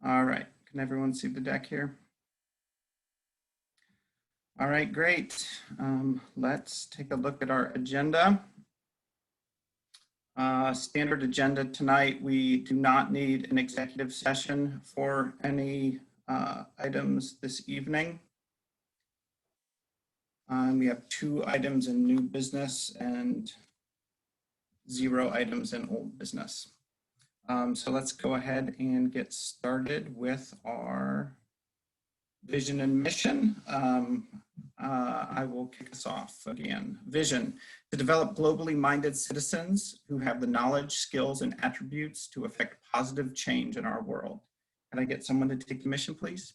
All right, can everyone see the deck here? All right, great. Let's take a look at our agenda. Standard agenda tonight. We do not need an executive session for any items this evening. We have 2 items in new business and 0 items in old business. So let's go ahead and get started with our vision and mission. I will kick us off again. Vision: to develop globally minded citizens who have the knowledge, skills, and attributes to affect positive change in our world. Can I get someone to take the mission, please?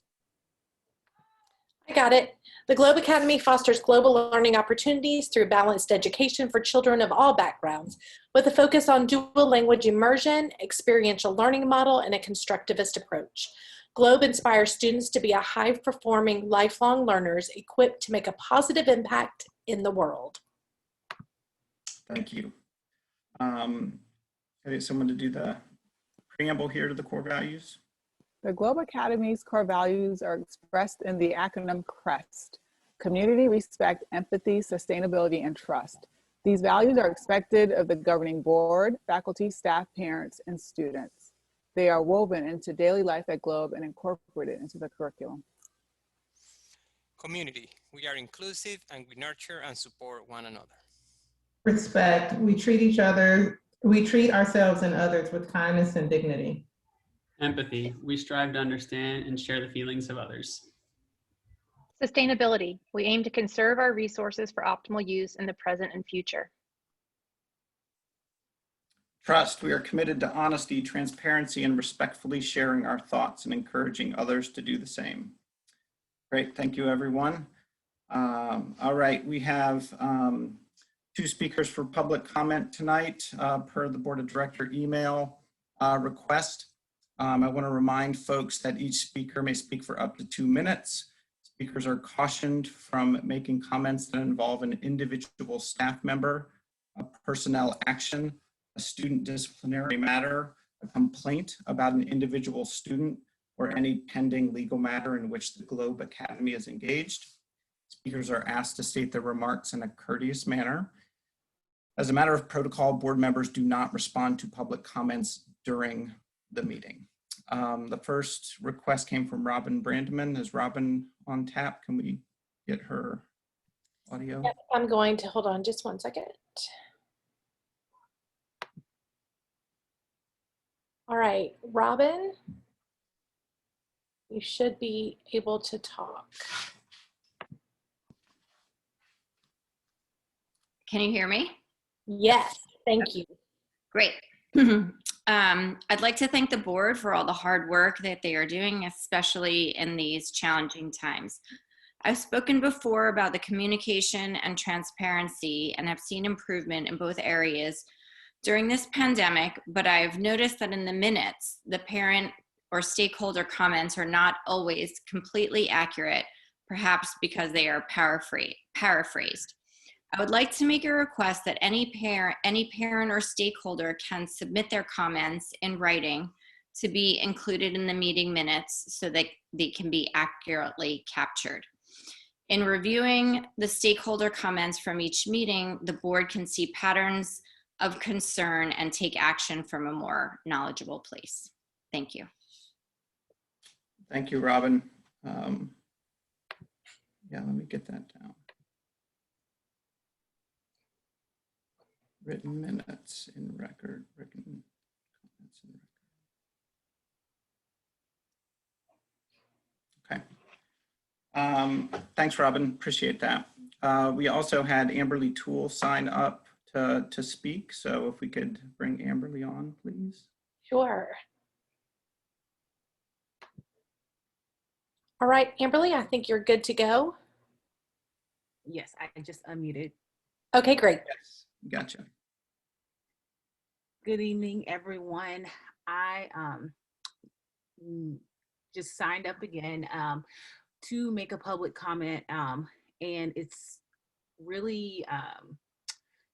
I got it. The Globe Academy fosters global learning opportunities through balanced education for children of all backgrounds, with a focus on dual language immersion, experiential learning model, and a constructivist approach. Globe inspires students to be a high-performing, lifelong learners equipped to make a positive impact in the world. Thank you. I need someone to do the preamble here to the core values. The Globe Academy's core values are expressed in the acronym CREST: community, respect, empathy, sustainability, and trust. These values are expected of the governing board, faculty, staff, parents, and students. They are woven into daily life at Globe and incorporated into the curriculum. Community: we are inclusive and we nurture and support one another. Respect: we treat ourselves and others with kindness and dignity. Empathy: we strive to understand and share the feelings of others. Sustainability: we aim to conserve our resources for optimal use in the present and future. Trust: we are committed to honesty, transparency, and respectfully sharing our thoughts and encouraging others to do the same. Great, thank you, everyone. All right, we have 2 speakers for public comment tonight per the Board of Director email request. I want to remind folks that each speaker may speak for up to 2 minutes. Speakers are cautioned from making comments that involve an individual staff member, a personnel action, a student disciplinary matter, a complaint about an individual student, or any pending legal matter in which the Globe Academy is engaged. Speakers are asked to state their remarks in a courteous manner. As a matter of protocol, board members do not respond to public comments during the meeting. The first request came from Robin Brandman. Is Robin on tap? Can we get her audio? Yep, I'm going to, hold on just 1 second. All right, Robin, you should be able to talk. Can you hear me? Yes, thank you. Great. I'd like to thank the board for all the hard work that they are doing, especially in these challenging times. I've spoken before about the communication and transparency and have seen improvement in both areas during this pandemic, but I've noticed that in the minutes, the parent or stakeholder comments are not always completely accurate, perhaps because they are paraphrased. I would like to make a request that any parent or stakeholder can submit their comments in writing to be included in the meeting minutes so that they can be accurately captured. In reviewing the stakeholder comments from each meeting, the board can see patterns of concern and take action from a more knowledgeable place. Thank you. Thank you, Robin. Yeah, let me get that down. Written minutes in record, written comments in record. Okay. Thanks, Robin. Appreciate that. We also had Amberly Toole sign up to speak. So if we could bring Amberly on, please. Sure. All right, Amberly, I think you're good to go. Yes, I just unmuted. Okay, great. Yes, gotcha. Good evening, everyone. I just signed up again to make a public comment, and it's really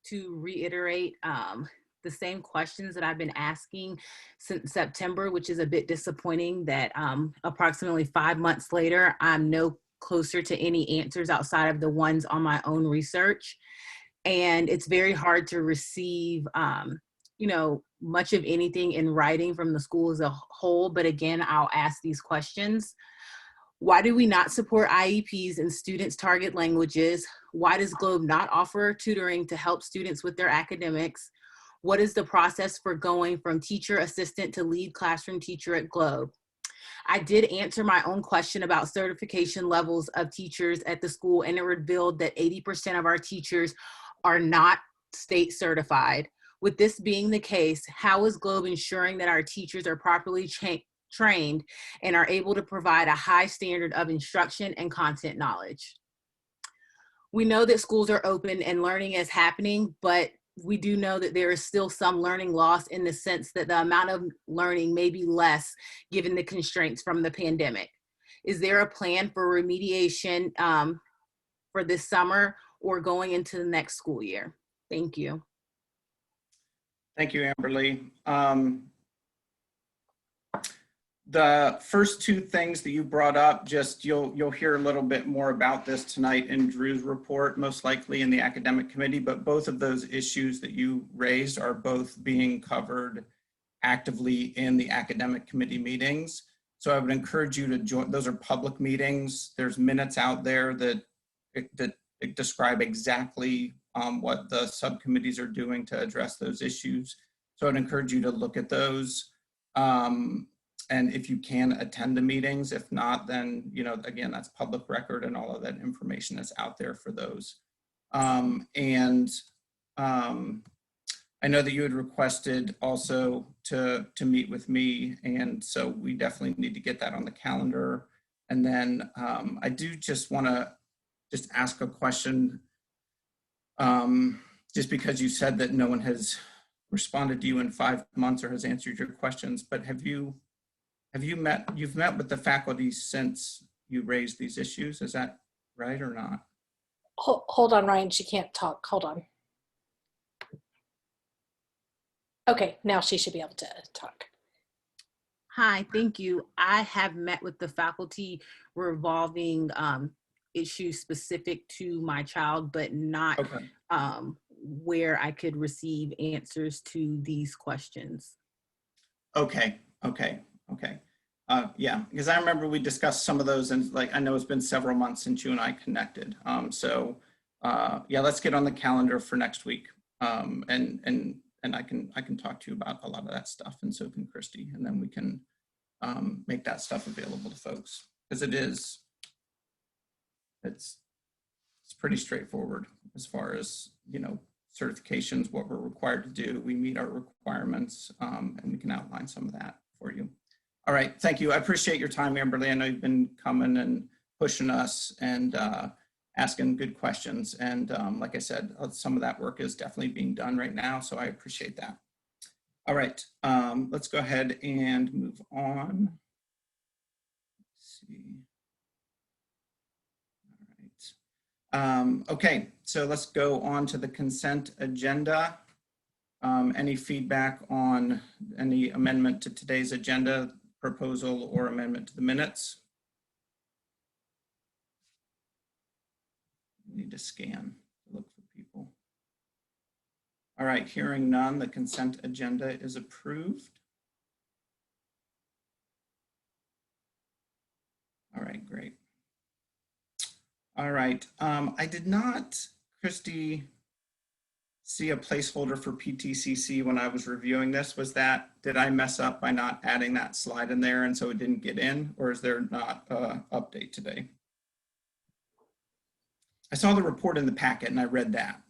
to reiterate the same questions that I've been asking since September, which is a bit disappointing that approximately 5 months later, I'm no closer to any answers outside of the ones on my own research. And it's very hard to receive, much of anything in writing from the school as a whole. But again, I'll ask these questions. Why do we not support IEPs in students' target languages? Why does Globe not offer tutoring to help students with their academics? What is the process for going from teacher assistant to lead classroom teacher at Globe? I did answer my own question about certification levels of teachers at the school, and it revealed that 80% of our teachers are not state certified. With this being the case, how is Globe ensuring that our teachers are properly trained and are able to provide a high standard of instruction and content knowledge? We know that schools are open and learning is happening, but we do know that there is still some learning loss in the sense that the amount of learning may be less given the constraints from the pandemic. Is there a plan for remediation for this summer or going into the next school year? Thank you. Thank you, Amberly. The first two things that you brought up, just you'll hear a little bit more about this tonight in Drew's report, most likely in the academic committee, but both of those issues that you raised are both being covered actively in the academic committee meetings. So I would encourage you to join. Those are public meetings. There's minutes out there that describe exactly what the subcommittees are doing to address those issues. So I'd encourage you to look at those. And if you can attend the meetings, if not, then, again, that's public record and all of that information is out there for those. I know that you had requested also to meet with me, and so we definitely need to get that on the calendar. And then I do just want to ask a question, just because you said that no one has responded to you in 5 months or has answered your questions, but you've met with the faculty since you raised these issues? Is that right or not? Hold on, Ryan, she can't talk. Hold on. Okay, now she should be able to talk. Hi, thank you. I have met with the faculty revolving issues specific to my child, but not Okay. Where I could receive answers to these questions. Okay. Yeah, because I remember we discussed some of those, and I know it's been several months since you and I connected. Yeah, let's get on the calendar for next week. And I can talk to you about a lot of that stuff, and so can Christy, and then we can make that stuff available to folks, because it's pretty straightforward as far as, certifications, what we're required to do. We meet our requirements, and we can outline some of that for you. All right, thank you. I appreciate your time, Amberly. I know you've been coming and pushing us and asking good questions. And like I said, some of that work is definitely being done right now, so I appreciate that. All right, let's go ahead and move on. Let's see. Okay, so let's go on to the consent agenda. Any feedback on any amendment to today's agenda, proposal or amendment to the minutes? We need to scan to look for people. All right, hearing none, the consent agenda is approved. All right, great. All right, I did not, Christy, see a placeholder for PTCC when I was reviewing this. Did I mess up by not adding that slide in there and so it didn't get in, or is there not an update today? I saw the report in the packet and I read that.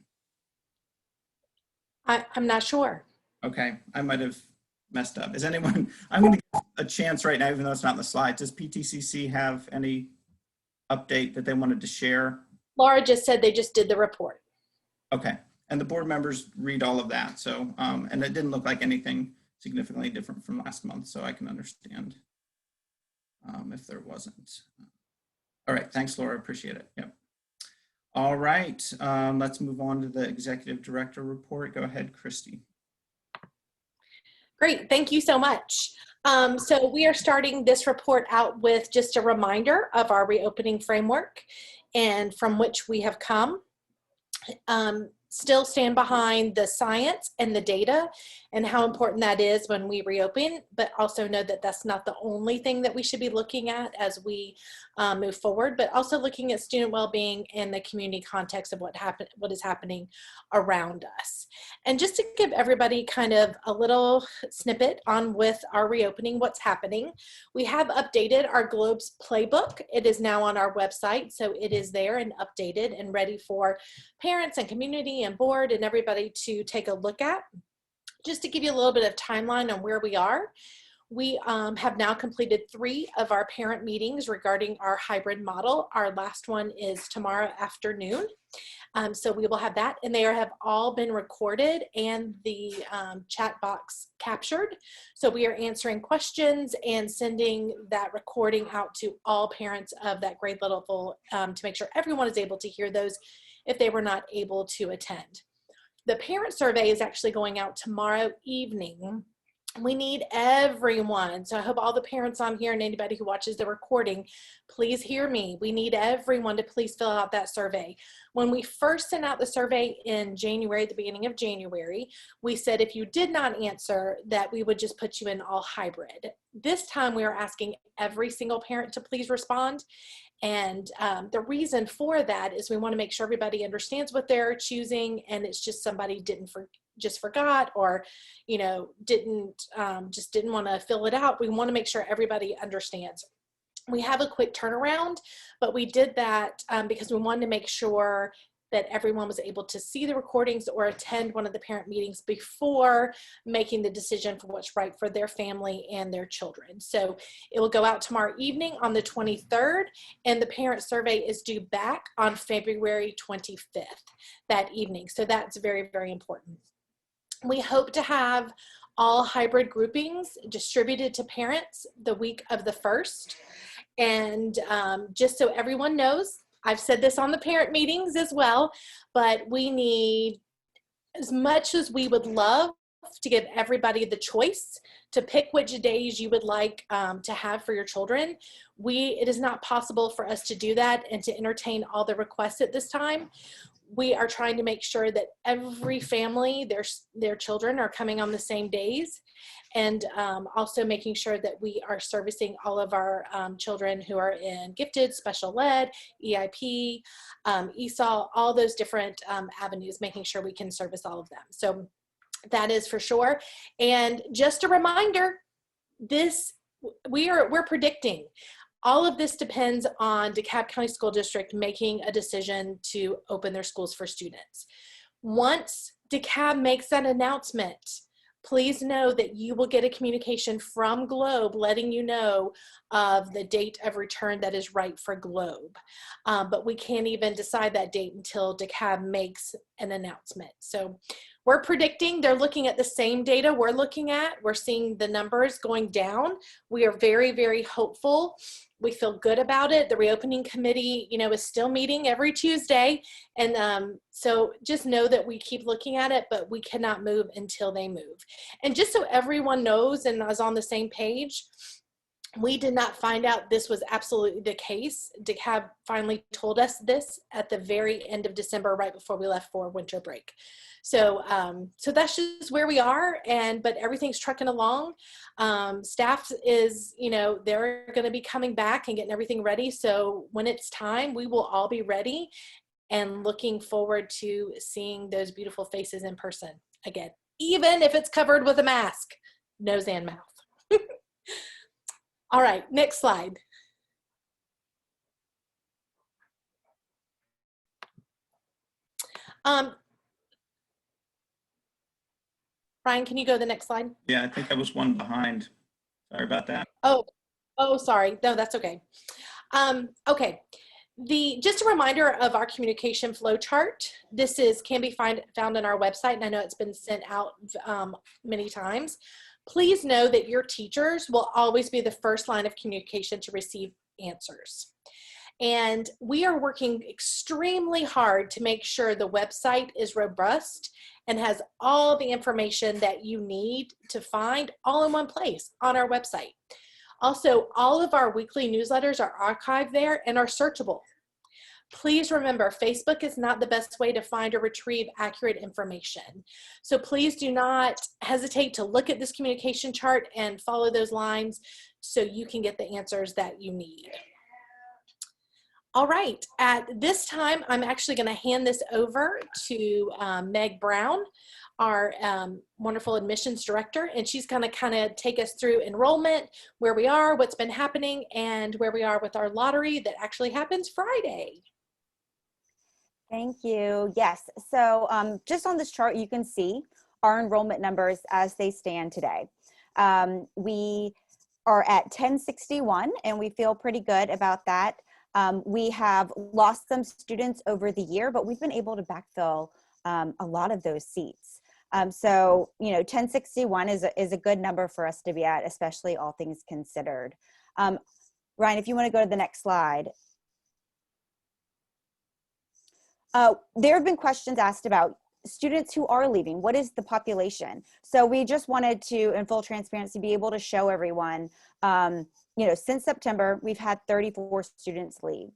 I'm not sure. Okay, I might have messed up. Is anyone, I'm going to give a chance right now, even though it's not in the slide. Does PTCC have any update that they wanted to share? Laura just said they just did the report. Okay, and the board members read all of that. So, and it didn't look like anything significantly different from last month, so I can understand if there wasn't. All right, thanks, Laura, appreciate it. Yep. All right, let's move on to the executive director report. Go ahead, Christy. Great, thank you so much. So we are starting this report out with just a reminder of our reopening framework and from which we have come. Still stand behind the science and the data and how important that is when we reopen, but also know that that's not the only thing that we should be looking at as we move forward, but also looking at student well-being in the community context of what is happening around us. And just to give everybody kind of a little snippet on with our reopening, what's happening, we have updated our Globes playbook. It is now on our website, so it is there and updated and ready for parents and community and board and everybody to take a look at. Just to give you a little bit of timeline on where we are, we have now completed 3 of our parent meetings regarding our hybrid model. Our last one is tomorrow afternoon. So we will have that, and they have all been recorded and the chat box captured. So we are answering questions and sending that recording out to all parents of that grade level to make sure everyone is able to hear those if they were not able to attend. The parent survey is actually going out tomorrow evening. We need everyone. So I hope all the parents on here and anybody who watches the recording, please hear me. We need everyone to please fill out that survey. When we first sent out the survey in January, at the beginning of January, we said if you did not answer that we would just put you in all hybrid. This time we are asking every single parent to please respond. And the reason for that is we want to make sure everybody understands what they're choosing, and it's just somebody just forgot or, you know, didn't want to fill it out. We want to make sure everybody understands. We have a quick turnaround, but we did that because we wanted to make sure that everyone was able to see the recordings or attend one of the parent meetings before making the decision for what's right for their family and their children. So it will go out tomorrow evening on the 23rd, and the parent survey is due back on February 25th that evening. So that's very, very important. We hope to have all hybrid groupings distributed to parents the week of the 1st. And just so everyone knows, I've said this on the parent meetings as well, but we need, as much as we would love to give everybody the choice to pick which days you would like to have for your children, it is not possible for us to do that and to entertain all the requests at this time. We are trying to make sure that every family, their children are coming on the same days, and also making sure that we are servicing all of our children who are in gifted, special ed, EIP, ESOL, all those different avenues, making sure we can service all of them. So that is for sure. And just a reminder, we're predicting. All of this depends on DeKalb County School District making a decision to open their schools for students. Once DeKalb makes that announcement, please know that you will get a communication from Globe letting you know of the date of return that is right for Globe. But we can't even decide that date until DeKalb makes an announcement. So we're predicting they're looking at the same data we're looking at. We're seeing the numbers going down. We are very, very hopeful. We feel good about it. The reopening committee, you know, is still meeting every Tuesday. And so just know that we keep looking at it, but we cannot move until they move. And just so everyone knows and is on the same page, we did not find out this was absolutely the case. DeKalb finally told us this at the very end of December, right before we left for winter break. So, so that's just where we are, but everything's trucking along. Staff is, you know, they're going to be coming back and getting everything ready. So when it's time, we will all be ready and looking forward to seeing those beautiful faces in person again, even if it's covered with a mask, nose and mouth. All right, next slide. Ryan, can you go to the next slide? Yeah, I think I was one behind. Sorry about that. Oh, sorry. No, that's okay. Okay. Just a reminder of our communication flow chart. This can be found on our website, and I know it's been sent out many times. Please know that your teachers will always be the first line of communication to receive answers. And we are working extremely hard to make sure the website is robust and has all the information that you need to find all in one place on our website. Also, all of our weekly newsletters are archived there and are searchable. Please remember, Facebook is not the best way to find or retrieve accurate information. So please do not hesitate to look at this communication chart and follow those lines so you can get the answers that you need. All right, at this time, I'm actually going to hand this over to Meg Brown, our wonderful admissions director, and she's going to kind of take us through enrollment, where we are, what's been happening, and where we are with our lottery that actually happens Friday. Thank you. Yes, so just on this chart, you can see our enrollment numbers as they stand today. We are at 1061, and we feel pretty good about that. We have lost some students over the year, but we've been able to backfill a lot of those seats. So, 1061 is a good number for us to be at, especially all things considered. Ryan, if you want to go to the next slide. There have been questions asked about students who are leaving. What is the population? So we just wanted to, in full transparency, be able to show everyone, since September, we've had 34 students leave.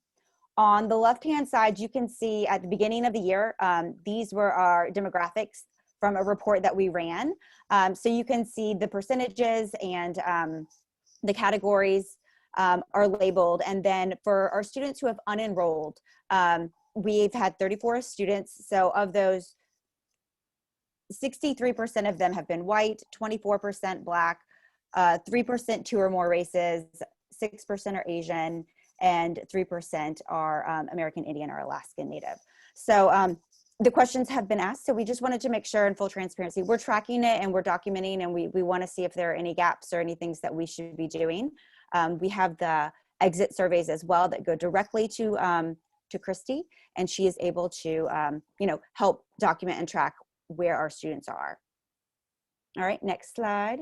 On the left-hand side, you can see at the beginning of the year, these were our demographics from a report that we ran. So you can see the percentages and the categories are labeled. And then for our students who have unenrolled, we've had 34 students. So of those, 63% of them have been white, 24% Black, 3% two or more races, 6% are Asian, and 3% are American Indian or Alaskan Native. So the questions have been asked, so we just wanted to make sure, in full transparency, we're tracking it and we're documenting, and we want to see if there are any gaps or any things that we should be doing. We have the exit surveys as well that go directly to Christy, and she is able to help document and track where our students are. All right, next slide.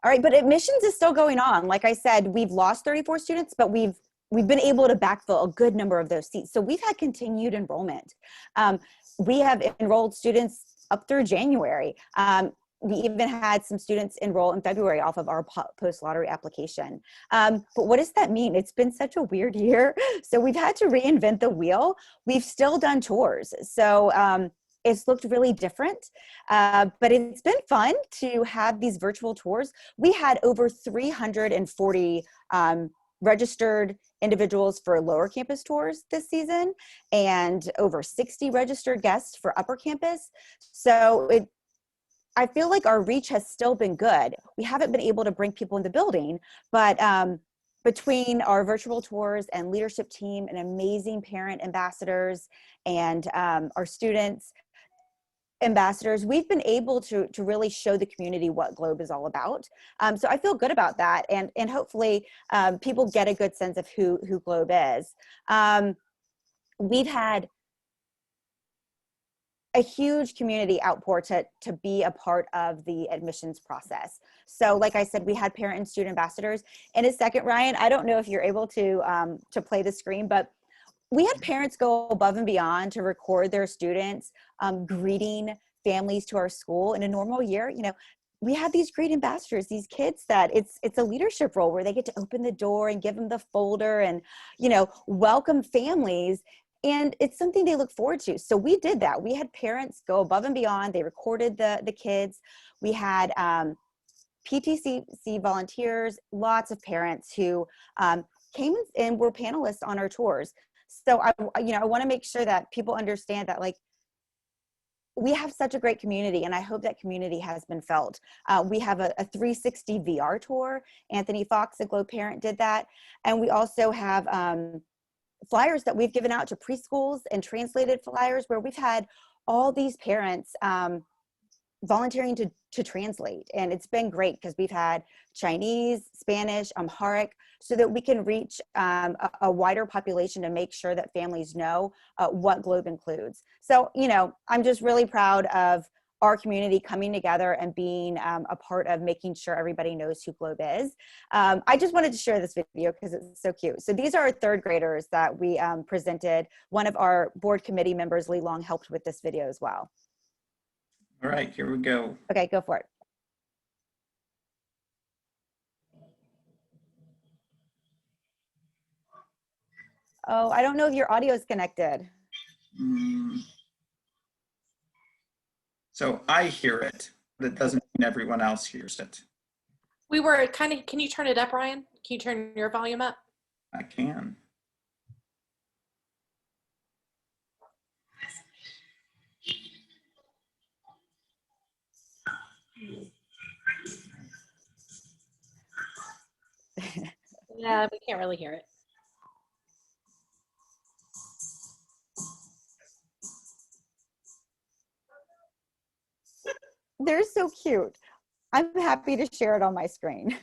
All right, but admissions is still going on. Like I said, we've lost 34 students, but we've been able to backfill a good number of those seats. So we've had continued enrollment. We have enrolled students up through January. We even had some students enroll in February off of our post-lottery application. But what does that mean? It's been such a weird year. So we've had to reinvent the wheel. We've still done tours. So it's looked really different, but it's been fun to have these virtual tours. We had over 340 registered individuals for lower campus tours this season, and over 60 registered guests for upper campus. So I feel like our reach has still been good. We haven't been able to bring people in the building, but between our virtual tours and leadership team and amazing parent ambassadors and our students ambassadors, we've been able to really show the community what Globe is all about. So I feel good about that, and hopefully people get a good sense of who Globe is. We've had a huge community outpour to be a part of the admissions process. So like I said, we had parent and student ambassadors. In a second, Ryan, I don't know if you're able to play the screen, but we had parents go above and beyond to record their students greeting families to our school. In a normal year, we have these great ambassadors, these kids that it's a leadership role where they get to open the door and give them the folder and, welcome families. And it's something they look forward to. So we did that. We had parents go above and beyond. They recorded the kids. We had PTCC volunteers, lots of parents who came and were panelists on our tours. So I want to make sure that people understand that, like, we have such a great community, and I hope that community has been felt. We have a 360 VR tour. Anthony Fox, a Globe parent, did that. And we also have flyers that we've given out to preschools and translated flyers where we've had all these parents volunteering to translate. And it's been great because we've had Chinese, Spanish, Amharic, so that we can reach a wider population to make sure that families know what Globe includes. So, I'm just really proud of our community coming together and being a part of making sure everybody knows who Globe is. I just wanted to share this video because it's so cute. So these are our third graders that we presented. One of our board committee members, Lee Long, helped with this video as well. All right, here we go. Okay, go for it. Oh, I don't know if your audio is connected. So I hear it, but it doesn't mean everyone else hears it. We were kind of, can you turn it up, Ryan? Can you turn your volume up? I can. Yeah, we can't really hear it. They're so cute. I'm happy to share it on my screen.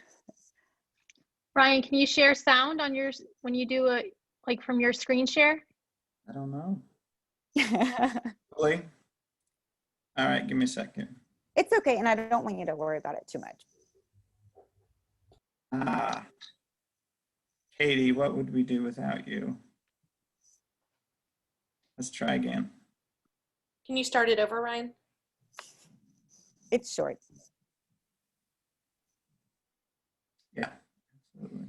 Ryan, can you share sound on yours when you do a, like from your screen share? I don't know. Really? All right, give me a second. It's okay, and I don't want you to worry about it too much. Katie, what would we do without you? Let's try again. Can you start it over, Ryan? It's short. Yeah, absolutely.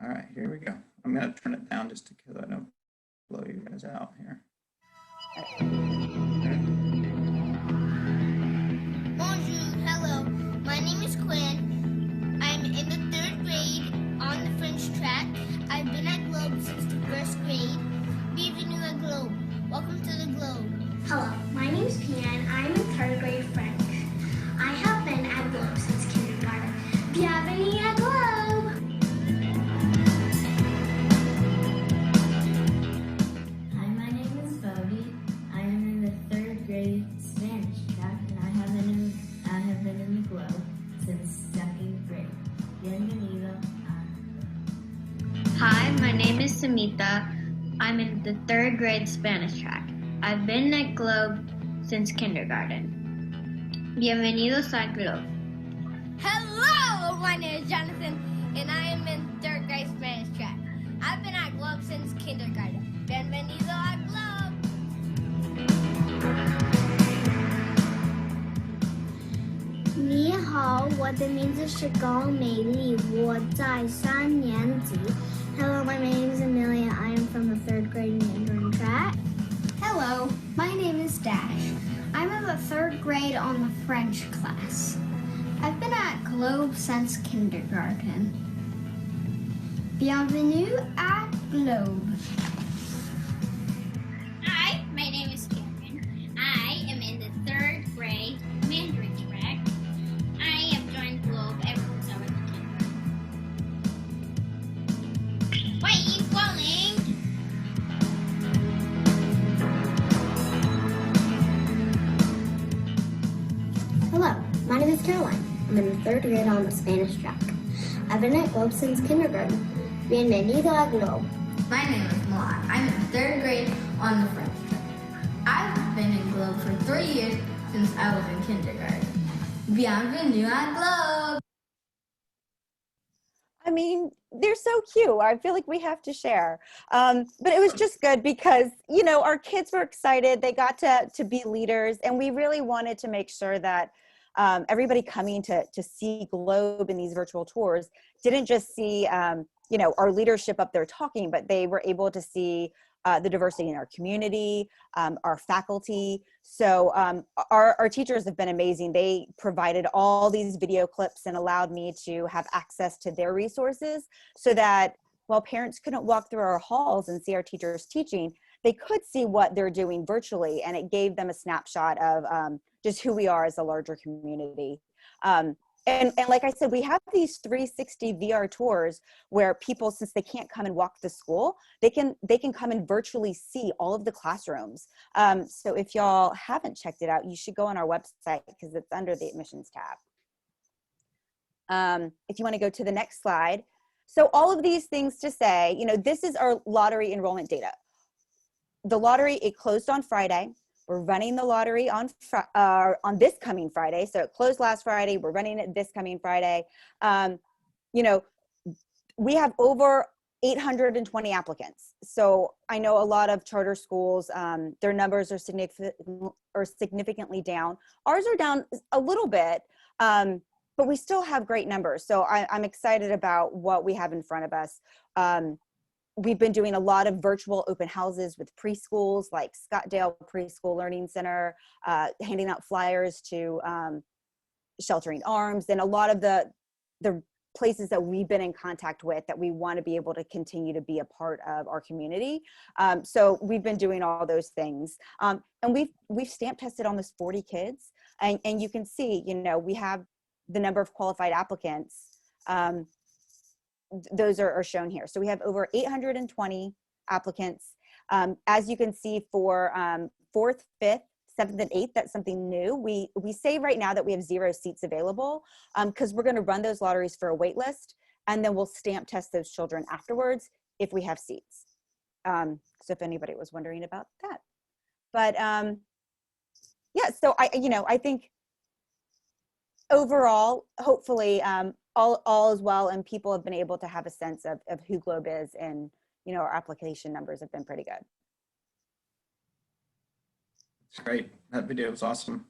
All right, here we go. I'm going to turn it down just because I don't blow you guys out here. Bonjour, hello. My name is Quinn. I'm in the 3rd grade on the French track. I've been at Globe since the 1st grade. Bienvenue à Globe. Welcome to the Globe. Hello, my name is Pina and I'm in 3rd grade French. I have been at Globe since kindergarten. Bienvenue à Globe! Hi, my name is Bodie. I am in the 3rd grade Spanish track and I have been in the Globe since 2nd grade. Bienvenido a... Hi, my name is Samita. I'm in the 3rd grade Spanish track. I've been at Globe since kindergarten. Bienvenidos a Globe. Hello, my name is Jonathan, and I am in 3rd grade Spanish track. I've been at Globe since kindergarten. Bienvenido a Globe. 你好，我的名字是高美丽，我在3年级。Hello, my name is Amelia. I am from the 3rd grade Mandarin track. Hello, my name is Dash. I'm in the 3rd grade on the French class. I've been at Globe since kindergarten. Bienvenue à Globe. Hi, my name is Karen. I am in the 3rd grade Mandarin track. I have joined Globe ever since I was a kindergarten. Why are you calling? Hello, my name is Caroline. I'm in the 3rd grade on the Spanish track. I've been at Globe since kindergarten. Bienvenido a Globe. My name is Milan. I'm in 3rd grade on the French track. I've been in Globe for 3 years since I was in kindergarten. Bienvenue à Globe. I mean, they're so cute. I feel like we have to share. But it was just good because, you know, our kids were excited. They got to be leaders, and we really wanted to make sure that everybody coming to see Globe in these virtual tours didn't just see, you know, our leadership up there talking, but they were able to see the diversity in our community, our faculty. So our teachers have been amazing. They provided all these video clips and allowed me to have access to their resources so that while parents couldn't walk through our halls and see our teachers teaching, they could see what they're doing virtually, and it gave them a snapshot of just who we are as a larger community. And like I said, we have these 360 VR tours where people, since they can't come and walk the school, they can come and virtually see all of the classrooms. So if y'all haven't checked it out, you should go on our website because it's under the admissions tab. If you want to go to the next slide. So all of these things to say, you know, this is our lottery enrollment data. The lottery, it closed on Friday. We're running the lottery on this coming Friday. So it closed last Friday. We're running it this coming Friday. You know, we have over 820 applicants. So I know a lot of charter schools, their numbers are significantly down. Ours are down a little bit, but we still have great numbers. So I'm excited about what we have in front of us. We've been doing a lot of virtual open houses with preschools like Scottdale Preschool Learning Center, handing out flyers to Sheltering Arms, and a lot of the places that we've been in contact with that we want to be able to continue to be a part of our community. So we've been doing all those things. And we've stamp tested almost 40 kids. And you can see, you know, we have the number of qualified applicants. Those are shown here. So we have over 820 applicants. As you can see for 4th, 5th, 7th, and 8th, that's something new. We say right now that we have 0 seats available because we're going to run those lotteries for a wait list, and then we'll stamp test those children afterwards if we have seats. So if anybody was wondering about that. But yeah, so I think overall, hopefully all is well, and people have been able to have a sense of who Globe is, and you know, our application numbers have been pretty good. It's great. That video was awesome.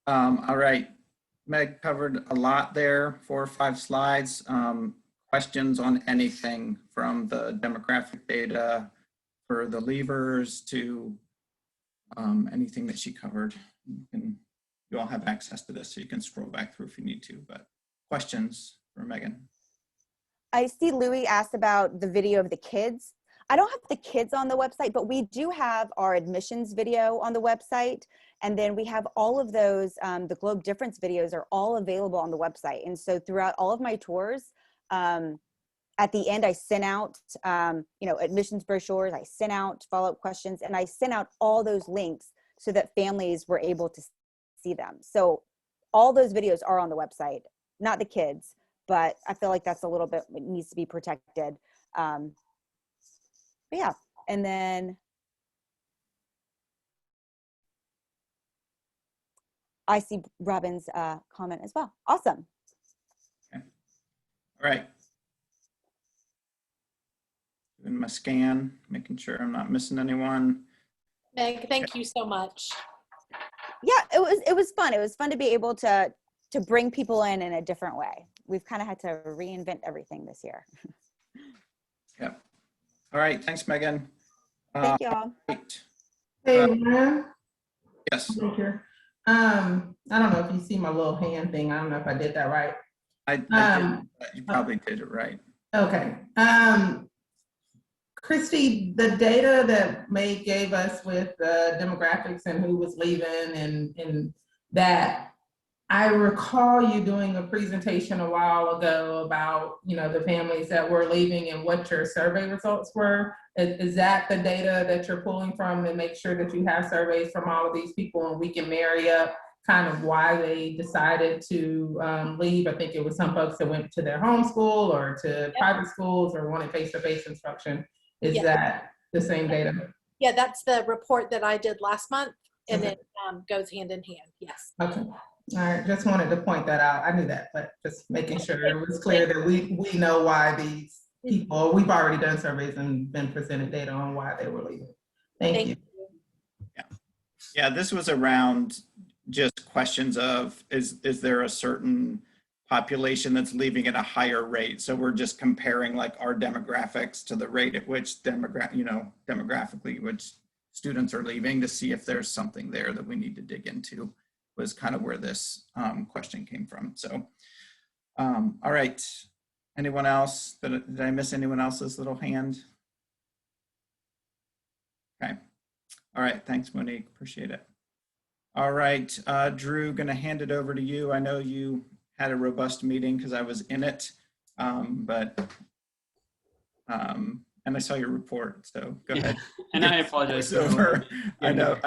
All right, Meg covered a lot there, 4 or 5 slides. Questions on anything from the demographic data for the leavers to anything that she covered. You all have access to this, so you can scroll back through if you need to, but questions for Megan? I see Louis asked about the video of the kids. I don't have the kids on the website, but we do have our admissions video on the website. And then we have all of those, the Globe Difference videos are all available on the website. And so throughout all of my tours, at the end, I sent out, you know, admissions brochures, I sent out follow-up questions, and I sent out all those links so that families were able to see them. So all those videos are on the website, not the kids, but I feel like that's a little bit, it needs to be protected. But yeah, and then I see Robin's comment as well. Awesome. Okay. All right. Doing my scan, making sure I'm not missing anyone. Meg, thank you so much. Yeah, it was fun. It was fun to be able to bring people in a different way. We've kind of had to reinvent everything this year. Yep. All right. Thanks, Megan. Thank you all. Right. Hey, Ryan. Yes. Thank you. I don't know if you see my little hand thing. I don't know if I did that right. I did, you probably did it right. Okay. Christy, the data that May gave us with the demographics and who was leaving and that, I recall you doing a presentation a while ago about, you know, the families that were leaving and what your survey results were. Is that the data that you're pulling from to make sure that you have surveys from all of these people and we can marry up kind of why they decided to leave? I think it was some folks that went to their home school or to private schools or wanted face-to-face instruction. Is that the same data? Yeah, that's the report that I did last month, and it goes hand in hand. Yes. Okay. All right, just wanted to point that out. I knew that, but just making sure it was clear that we know why these people, we've already done surveys and been presented data on why they were leaving. Thank you. Yeah, this was around just questions of, is there a certain population that's leaving at a higher rate? So we're just comparing like our demographics to the rate at which demographically which students are leaving to see if there's something there that we need to dig into, was kind of where this question came from. So, all right. Anyone else? Did I miss anyone else's little hand? Okay. All right. Thanks, Monique. Appreciate it. All right. Drew, going to hand it over to you. I know you had a robust meeting because I was in it, and I saw your report. So go ahead. And I apologize. I know.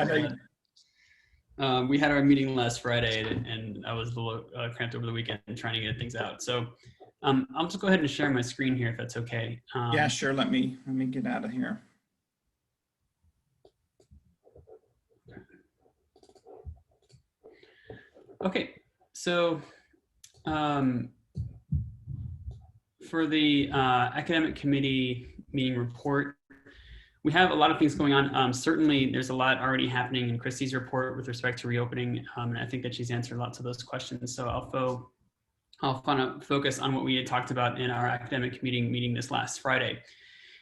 You, we had our meeting last Friday, and I was a little cramped over the weekend trying to get things out. So I'll just go ahead and share my screen here if that's okay. Yeah, sure. Let me get out of here. Okay, so for the academic committee meeting report, we have a lot of things going on. Certainly, there's a lot already happening in Christy's report with respect to reopening, and I think that she's answered lots of those questions. So I'll kind of focus on what we had talked about in our academic meeting this last Friday.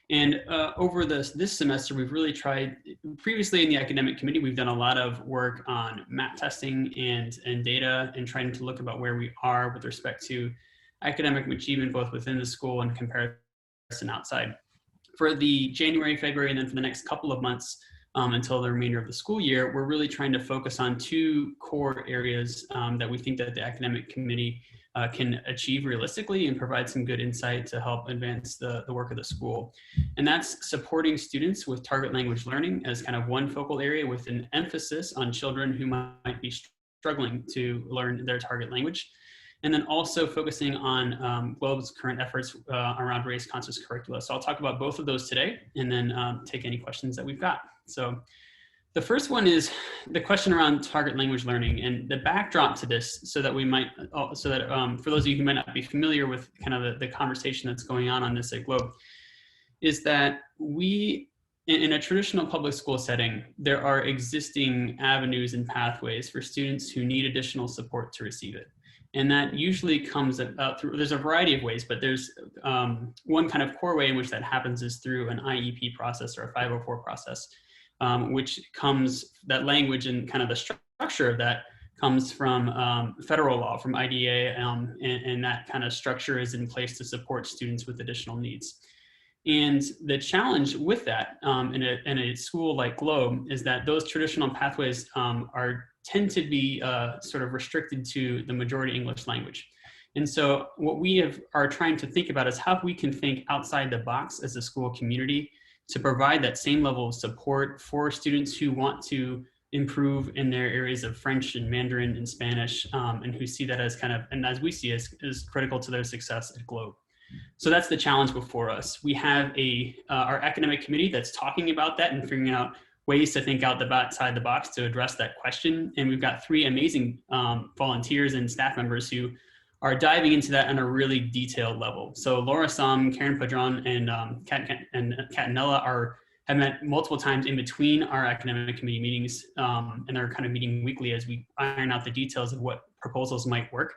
And over this semester, we've really tried, previously in the academic committee, we've done a lot of work on map testing and data and trying to look about where we are with respect to academic achievement, both within the school and comparison outside. For the January, February, and then for the next couple of months until the remainder of the school year, we're really trying to focus on two core areas that we think that the academic committee can achieve realistically and provide some good insight to help advance the work of the school. And that's supporting students with target language learning as kind of one focal area with an emphasis on children who might be struggling to learn their target language. And then also focusing on Globe's current efforts around race-conscious curricula. So I'll talk about both of those today and then take any questions that we've got. So the first one is the question around target language learning, and the backdrop to this, so that we might, for those of you who might not be familiar with kind of the conversation that's going on this at Globe, is that we, in a traditional public school setting, there are existing avenues and pathways for students who need additional support to receive it. And that usually comes about through, there's a variety of ways, but there's one kind of core way in which that happens is through an IEP process or a 504 process. Which comes, that language and kind of the structure of that comes from federal law, from IDEA, and that kind of structure is in place to support students with additional needs. And the challenge with that in a school like Globe is that those traditional pathways tend to be sort of restricted to the majority English language. And so what we are trying to think about is how we can think outside the box as a school community to provide that same level of support for students who want to improve in their areas of French and Mandarin and Spanish, and who see that as kind of, and as we see as critical to their success at Globe. So that's the challenge before us. We have our academic committee that's talking about that and figuring out ways to think outside the box to address that question. And we've got 3 amazing volunteers and staff members who are diving into that on a really detailed level. So Laura Som, Karen Padron, and Catanella have met multiple times in between our academic committee meetings, and they're kind of meeting weekly as we iron out the details of what proposals might work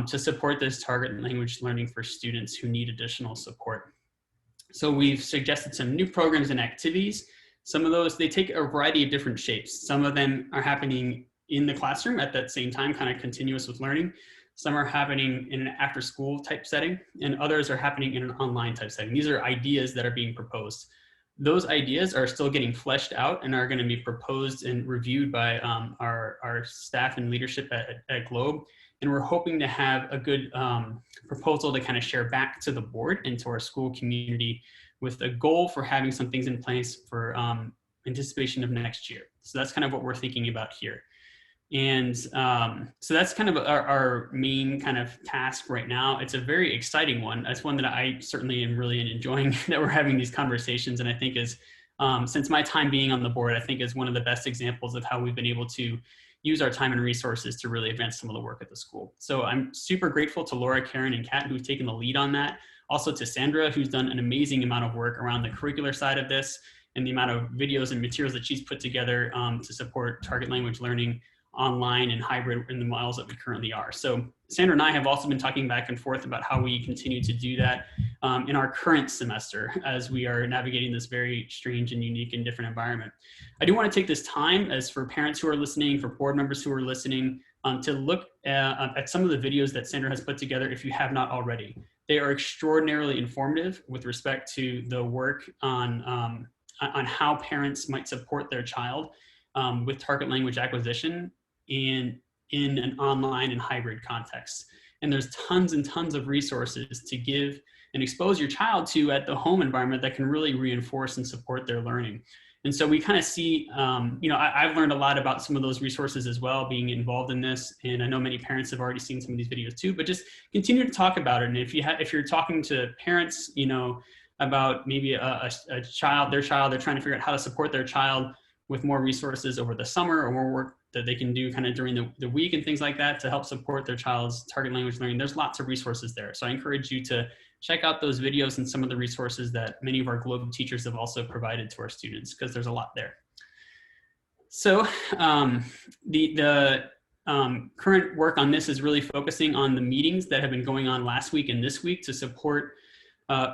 to support this target language learning for students who need additional support. So we've suggested some new programs and activities. Some of those, they take a variety of different shapes. Some of them are happening in the classroom at that same time, kind of continuous with learning. Some are happening in an after school type setting, and others are happening in an online type setting. These are ideas that are being proposed. Those ideas are still getting fleshed out and are going to be proposed and reviewed by our staff and leadership at Globe. And we're hoping to have a good proposal to kind of share back to the board and to our school community with a goal for having some things in place for anticipation of next year. So that's kind of what we're thinking about here. And so that's kind of our main kind of task right now. It's a very exciting one. It's one that I certainly am really enjoying that we're having these conversations. And I think is, since my time being on the board, I think is one of the best examples of how we've been able to use our time and resources to really advance some of the work at the school. So I'm super grateful to Laura, Karen, and Kat who've taken the lead on that. Also to Sandra, who's done an amazing amount of work around the curricular side of this and the amount of videos and materials that she's put together to support target language learning online and hybrid in the models that we currently are. So Sandra and I have also been talking back and forth about how we continue to do that in our current semester as we are navigating this very strange and unique and different environment. I do want to take this time, as for parents who are listening, for board members who are listening, to look at some of the videos that Sandra has put together if you have not already. They are extraordinarily informative with respect to the work on how parents might support their child with target language acquisition in an online and hybrid context. And there's tons and tons of resources to give and expose your child to at the home environment that can really reinforce and support their learning. And so we kind of see, I've learned a lot about some of those resources as well, being involved in this. And I know many parents have already seen some of these videos too, but just continue to talk about it. And if you're talking to parents, about maybe a child, they're trying to figure out how to support their child with more resources over the summer or more work that they can do kind of during the week and things like that to help support their child's target language learning. There's lots of resources there. So I encourage you to check out those videos and some of the resources that many of our Globe teachers have also provided to our students, because there's a lot there. So the current work on this is really focusing on the meetings that have been going on last week and this week to support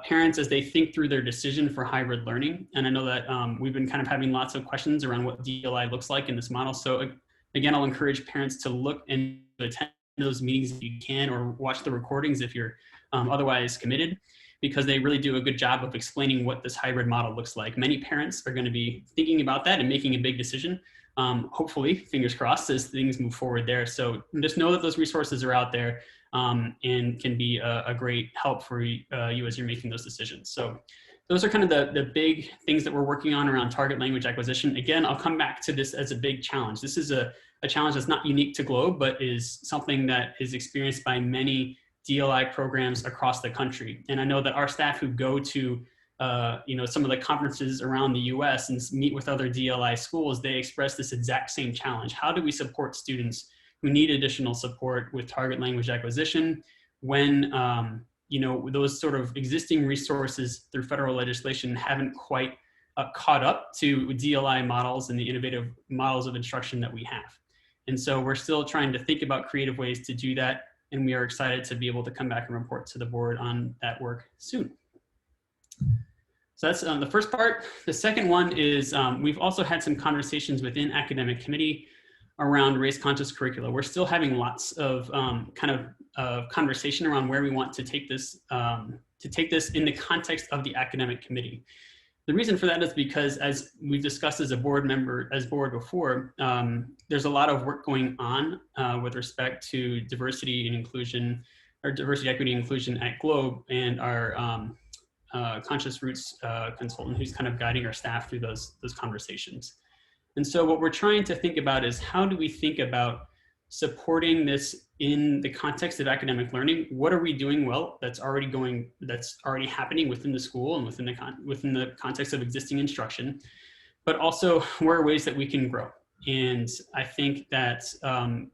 parents as they think through their decision for hybrid learning. And I know that we've been kind of having lots of questions around what DLI looks like in this model. So again, I'll encourage parents to look and attend those meetings if you can, or watch the recordings if you're otherwise committed, because they really do a good job of explaining what this hybrid model looks like. Many parents are going to be thinking about that and making a big decision, hopefully, fingers crossed, as things move forward there. So just know that those resources are out there and can be a great help for you as you're making those decisions. So those are kind of the big things that we're working on around target language acquisition. Again, I'll come back to this as a big challenge. This is a challenge that's not unique to Globe, but is something that is experienced by many DLI programs across the country. And I know that our staff who go to some of the conferences around the US and meet with other DLI schools, they express this exact same challenge. How do we support students who need additional support with target language acquisition when those sort of existing resources through federal legislation haven't quite caught up to DLI models and the innovative models of instruction that we have. And so we're still trying to think about creative ways to do that. And we are excited to be able to come back and report to the board on that work soon. So that's the first part. The second one is we've also had some conversations within academic committee around race-conscious curricula. We're still having lots of conversation around where we want to take this in the context of the academic committee. The reason for that is because, as we've discussed as a board before, there's a lot of work going on with respect to diversity and inclusion, or diversity, equity, and inclusion at Globe, and our Conscious Roots consultant who's kind of guiding our staff through those conversations. And so what we're trying to think about is, how do we think about supporting this in the context of academic learning? What are we doing well that's already happening within the school and within the context of existing instruction, but also where are ways that we can grow? And I think that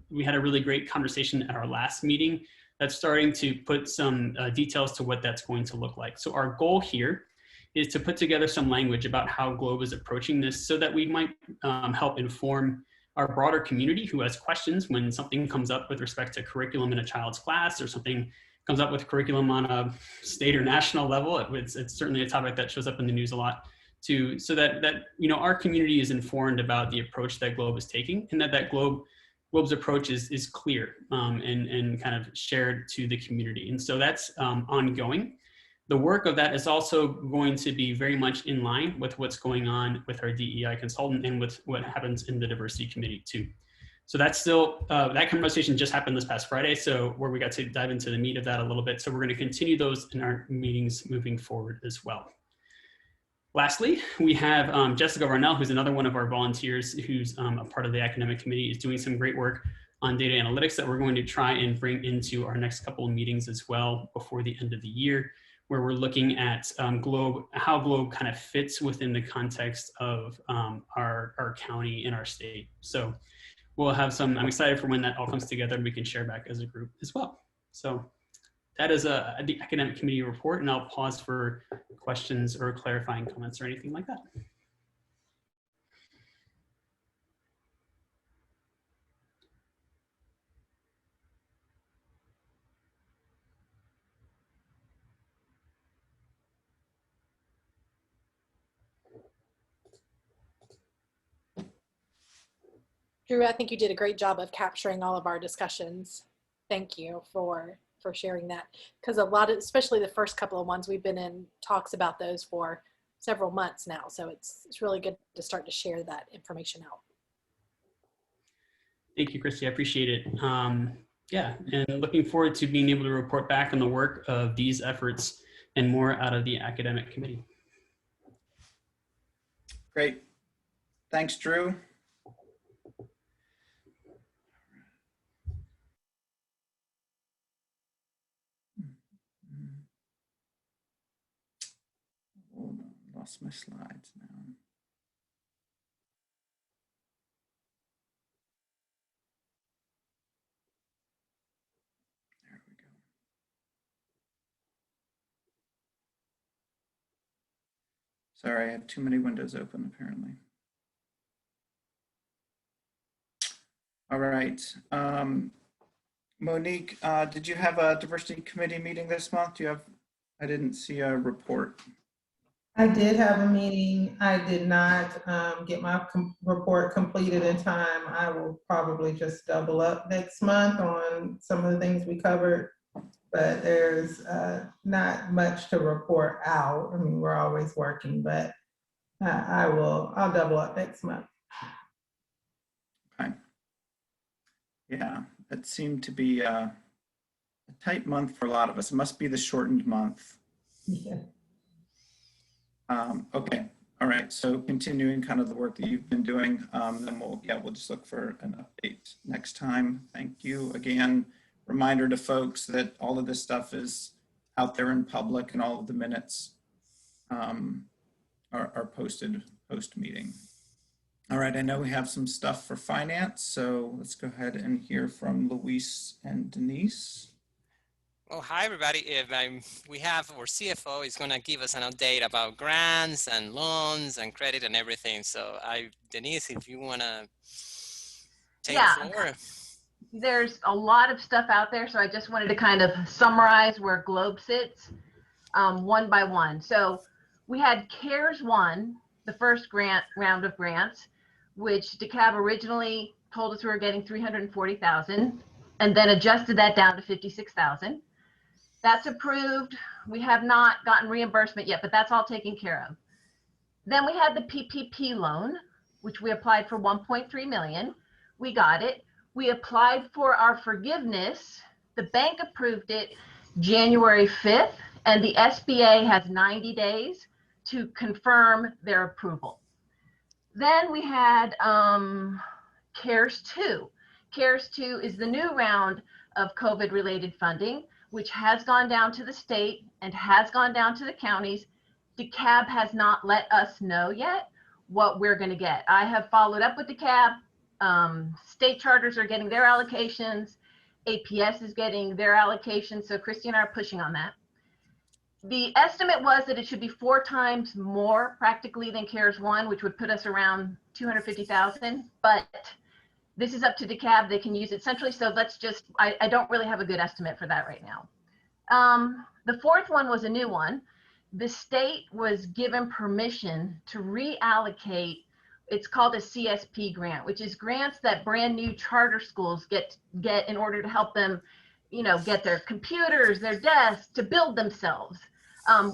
we had a really great conversation at our last meeting that's starting to put some details to what that's going to look like. So our goal here is to put together some language about how Globe is approaching this, so that we might help inform our broader community who has questions when something comes up with respect to curriculum in a child's class, or something comes up with curriculum on a state or national level. It's certainly a topic that shows up in the news a lot too, so that our community is informed about the approach that Globe is taking, and that Globe's approach is clear and kind of shared to the community. And so that's ongoing. The work of that is also going to be very much in line with what's going on with our DEI consultant and with what happens in the diversity committee too. So that's still, that conversation just happened this past Friday, so where we got to dive into the meat of that a little bit. So we're going to continue those in our meetings moving forward as well. Lastly, we have Jessica Varnell, who's another one of our volunteers who's a part of the academic committee, is doing some great work on data analytics that we're going to try and bring into our next couple of meetings as well before the end of the year, where we're looking at how Globe kind of fits within the context of our county and our state. So we'll have some, I'm excited for when that all comes together and we can share back as a group as well. So that is the academic committee report, and I'll pause for questions or clarifying comments or anything like that. Drew, I think you did a great job of capturing all of our discussions. Thank you for sharing that, because a lot of, especially the first couple of ones, we've been in talks about those for several months now. So it's really good to start to share that information out. Thank you, Christy. I appreciate it. Yeah, and looking forward to being able to report back on the work of these efforts and more out of the academic committee. Great. Thanks, Drew. Hold on, lost my slides now. Sorry, I have too many windows open apparently. All right. Monique, did you have a diversity committee meeting this month? Do you have, I didn't see a report. I did have a meeting. I did not get my report completed in time. I will probably just double up next month on some of the things we covered, but there's not much to report out. I mean, we're always working, but I'll double up next month. Okay. Yeah, it seemed to be a tight month for a lot of us. It must be the shortened month. Yeah. Okay, all right. So continuing kind of the work that you've been doing, then we'll just look for an update next time. Thank you again. Reminder to folks that all of this stuff is out there in public, and all of the minutes are posted post-meeting. All right, I know we have some stuff for finance, so let's go ahead and hear from Luis and Denise. Well, hi everybody. We have our CFO is going to give us an update about grants and loans and credit and everything. So Denise, if you want to take the floor. There's a lot of stuff out there, so I just wanted to kind of summarize where Globe sits one by one. So we had CARES 1, the first round of grants, which DeKalb originally told us we were getting $340,000 and then adjusted that down to $56,000. That's approved. We have not gotten reimbursement yet, but that's all taken care of. Then we had the PPP loan, which we applied for $1.3 million. We got it. We applied for our forgiveness. The bank approved it January 5th, and the SBA has 90 days to confirm their approval. Then we had CARES 2. CARES 2 is the new round of COVID-related funding, which has gone down to the state and has gone down to the counties. DeKalb has not let us know yet what we're going to get. I have followed up with DeKalb. State charters are getting their allocations. APS is getting their allocations. So Christy and I are pushing on that. The estimate was that it should be 4 times more practically than CARES 1, which would put us around $250,000. But this is up to DeKalb. They can use it centrally. So let's just, I don't really have a good estimate for that right now. The fourth one was a new one. The state was given permission to reallocate. It's called a CSP grant, which is grants that brand new charter schools get in order to help them, get their computers, their desks, to build themselves.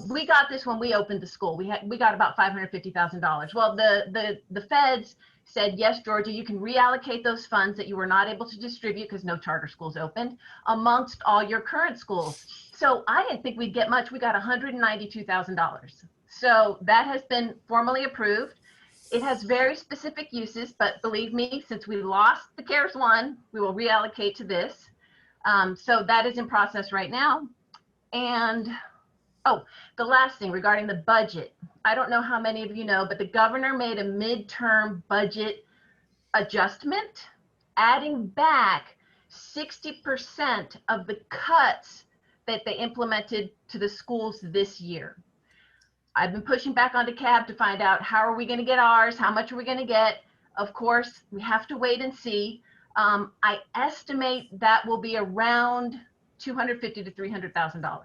We got this when we opened the school. We got about $550,000. Well, the feds said, yes, Georgia, you can reallocate those funds that you were not able to distribute because no charter schools opened amongst all your current schools. So I didn't think we'd get much. We got $192,000. So that has been formally approved. It has very specific uses, but believe me, since we lost the CARES 1, we will reallocate to this. So that is in process right now. And the last thing regarding the budget. I don't know how many of you know, but the governor made a midterm budget adjustment, adding back 60% of the cuts that they implemented to the schools this year. I've been pushing back on DeKalb to find out how are we going to get ours, how much are we going to get. Of course, we have to wait and see. I estimate that will be around $250,000 to $300,000.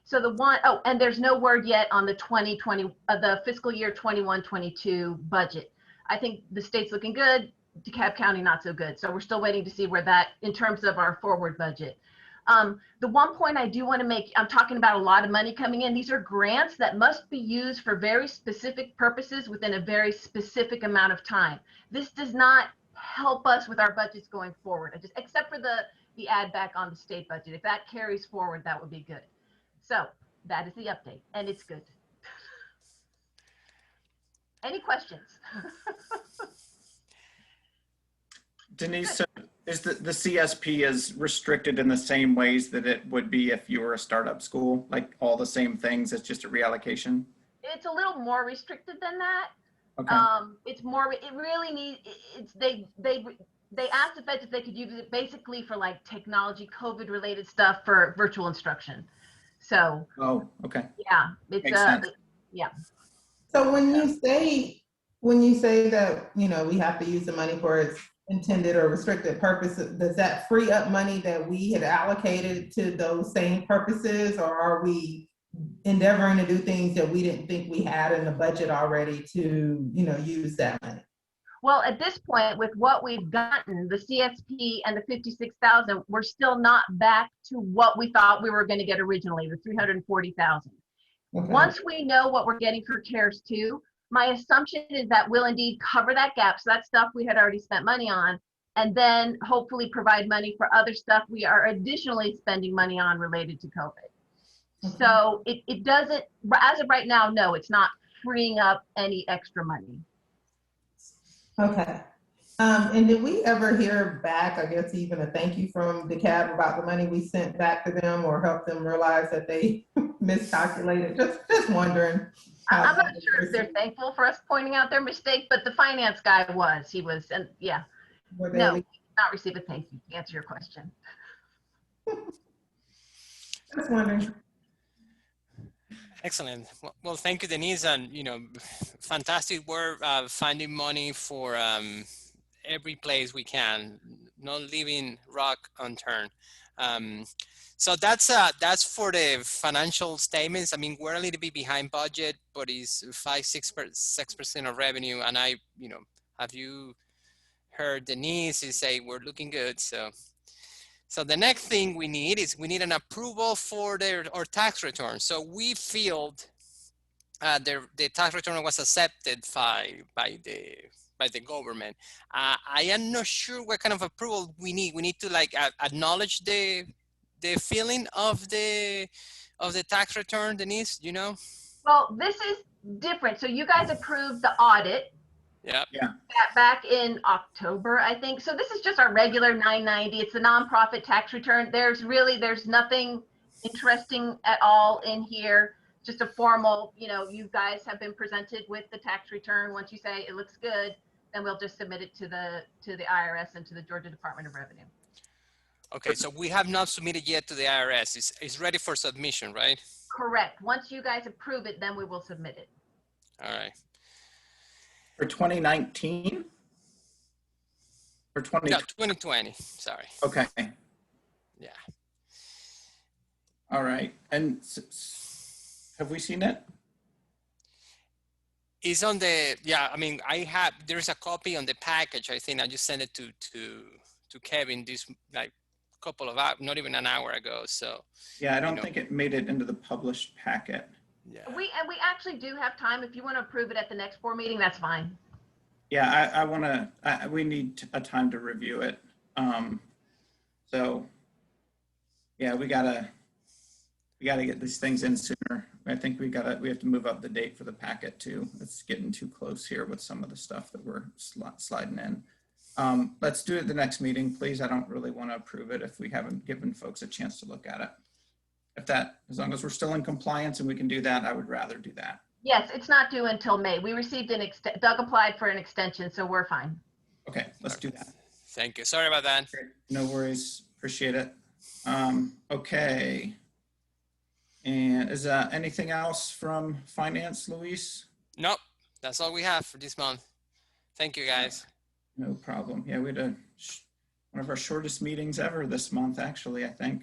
So and there's no word yet on the 2020, the fiscal year 21-22 budget. I think the state's looking good, DeKalb County not so good. So we're still waiting to see where that, in terms of our forward budget. The one point I do want to make, I'm talking about a lot of money coming in. These are grants that must be used for very specific purposes within a very specific amount of time. This does not help us with our budgets going forward, except for the add back on the state budget. If that carries forward, that would be good. So that is the update, and it's good. Any questions? Denise, so is the CSP is restricted in the same ways that it would be if you were a startup school, like all the same things, it's just a reallocation? It's a little more restricted than that. Okay. It's more, it really needs, they asked the feds if they could use it basically for like technology, COVID related stuff for virtual instruction. So. Oh, okay. Yeah, Makes sense. yeah. So when you say that, you know, we have to use the money for its intended or restricted purpose, does that free up money that we had allocated to those same purposes, or are we endeavoring to do things that we didn't think we had in the budget already to, you know, use that money? Well, at this point, with what we've gotten, the CSP and the 56,000, we're still not back to what we thought we were going to get originally, the 340,000. Okay. Once we know what we're getting for CARES 2, my assumption is that we'll indeed cover that gap. So that stuff we had already spent money on, and then hopefully provide money for other stuff we are additionally spending money on related to COVID. Okay. So it doesn't, as of right now, no, it's not freeing up any extra money. Okay. And did we ever hear back, I guess even a thank you from DeKalb about the money we sent back to them, or help them realize that they miscalculated? Just wondering. I'm not sure if they're thankful for us pointing out their mistake, but the finance guy was. He was, and yeah. No, we did not receive a thank you, to answer your question. Just wondering. Excellent. Well, thank you, Denise, and you know, fantastic work finding money for every place we can, not leaving rock unturned. So that's for the financial statements. I mean, we're a little bit behind budget, but it's 6% of revenue. And I, you know, have you heard Denise say we're looking good? So the next thing we need is an approval for our tax return. So we feel the tax return was accepted by the government. I am not sure what kind of approval we need. We need to like acknowledge the filing of the tax return, Denise, you know? Well, this is different. So you guys approved the audit. Yeah. Back in October, I think. So this is just our regular 990. It's a nonprofit tax return. There's nothing interesting at all in here. Just a formal, you know, you guys have been presented with the tax return. Once you say it looks good, then we'll just submit it to the IRS and to the Georgia Department of Revenue. Okay, so we have not submitted yet to the IRS. It's ready for submission, right? Correct. Once you guys approve it, then we will submit it. All right. For 2019? For 2020? No, 2020, sorry. Okay. Yeah. All right. And have we seen it? It's on the, yeah, I mean, there's a copy on the package. I think I just sent it to Kevin this like couple of hours, not even an hour ago. So yeah, I don't think it made it into the published packet. Yeah. We actually do have time. If you want to approve it at the next board meeting, that's fine. Yeah, we need a time to review it. So yeah, we gotta get these things in sooner. I think we have to move up the date for the packet too. It's getting too close here with some of the stuff that we're sliding in. Let's do it the next meeting, please. I don't really want to approve it if we haven't given folks a chance to look at it. As long as we're still in compliance and we can do that, I would rather do that. Yes, it's not due until May. We received Doug applied for an extension, so we're fine. Okay, let's do that. Thank you. Sorry about that. Great. No worries. Appreciate it. Okay. And is anything else from finance, Luis? Nope. That's all we have for this month. Thank you, guys. No problem. Yeah, we had one of our shortest meetings ever this month, actually, I think.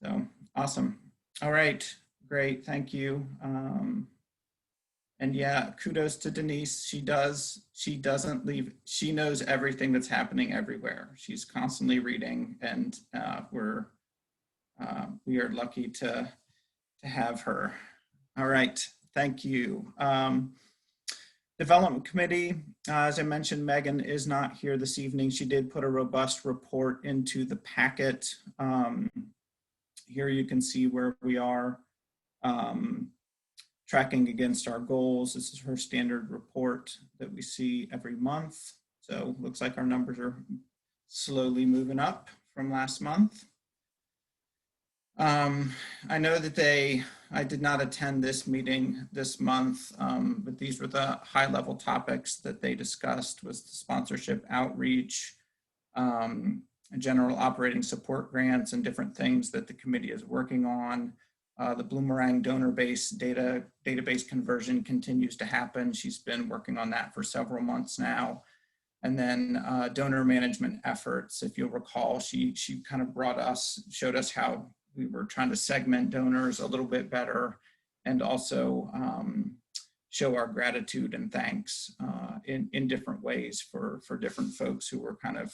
So awesome. All right, great. Thank you. And yeah, kudos to Denise. She doesn't leave. She knows everything that's happening everywhere. She's constantly reading, and we are lucky to have her. All right, thank you. Development Committee, as I mentioned, Megan is not here this evening. She did put a robust report into the packet. Here you can see where we are tracking against our goals. This is her standard report that we see every month. So looks like our numbers are slowly moving up from last month. I know that I did not attend this meeting this month, but these were the high-level topics that they discussed: was the sponsorship outreach, general operating support grants, and different things that the committee is working on. The Bloomerang donor base database conversion continues to happen. She's been working on that for several months now. And then donor management efforts. If you'll recall, she kind of showed us how we were trying to segment donors a little bit better, and also show our gratitude and thanks in different ways for different folks who were kind of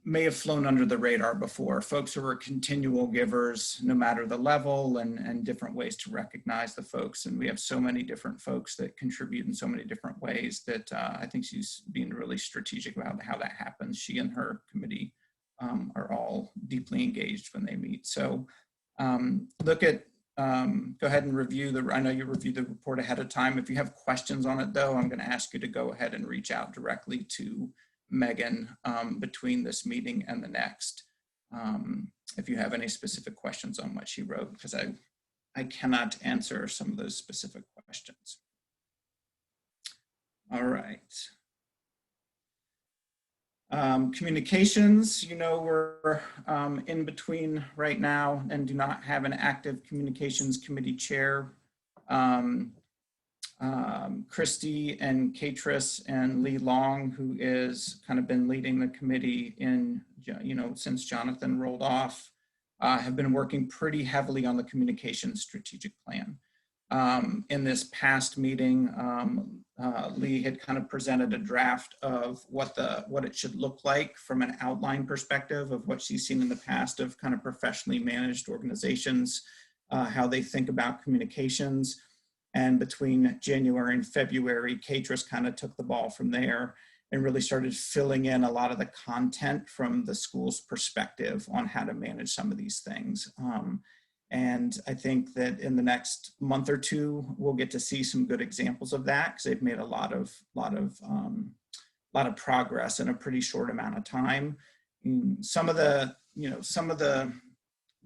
may have flown under the radar before, folks who were continual givers, no matter the level, and different ways to recognize the folks. And we have so many different folks that contribute in so many different ways that I think she's being really strategic about how that happens. She and her committee are all deeply engaged when they meet. So go ahead and review I know you reviewed the report ahead of time. If you have questions on it though, I'm going to ask you to go ahead and reach out directly to Megan between this meeting and the next, if you have any specific questions on what she wrote, because I cannot answer some of those specific questions. All right. Communications, we're in between right now and do not have an active communications committee chair. Christy and Katris and Lee Long, who is kind of been leading the committee since Jonathan rolled off, have been working pretty heavily on the communications strategic plan. In this past meeting, Lee had kind of presented a draft of what it should look like from an outline perspective of what she's seen in the past of kind of professionally managed organizations, how they think about communications. And between January and February, Katris kind of took the ball from there and really started filling in a lot of the content from the school's perspective on how to manage some of these things. And I think that in the next month or two, we'll get to see some good examples of that, because they've made a lot of progress in a pretty short amount of time. Some of the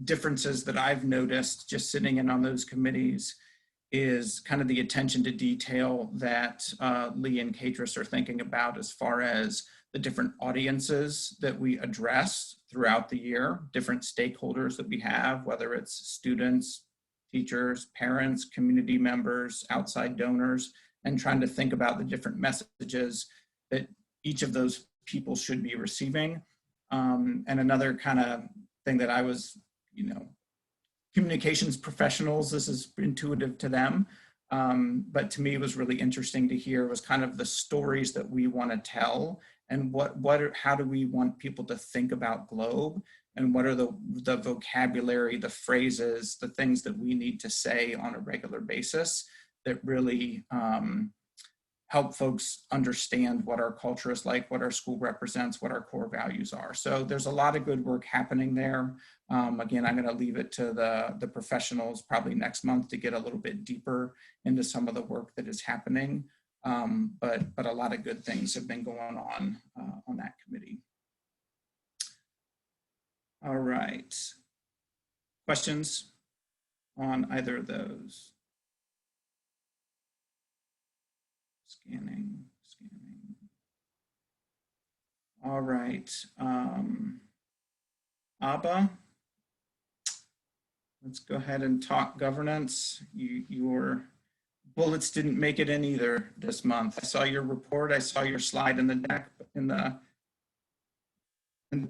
differences that I've noticed just sitting in on those committees is kind of the attention to detail that Lee and Katris are thinking about as far as the different audiences that we address throughout the year, different stakeholders that we have, whether it's students, teachers, parents, community members, outside donors, and trying to think about the different messages that each of those people should be receiving. And another kind of thing that I was, communications professionals, this is intuitive to them, but to me it was really interesting to hear was kind of the stories that we want to tell, and how do we want people to think about Globe, and what are the vocabulary, the phrases, the things that we need to say on a regular basis that really help folks understand what our culture is like, what our school represents, what our core values are. So there's a lot of good work happening there. Again, I'm going to leave it to the professionals probably next month to get a little bit deeper into some of the work that is happening. But a lot of good things have been going on that committee. All right. Questions on either of those? Scanning. All right. Abba, let's go ahead and talk governance. Your bullets didn't make it in either this month. I saw your report. I saw your slide in the deck in the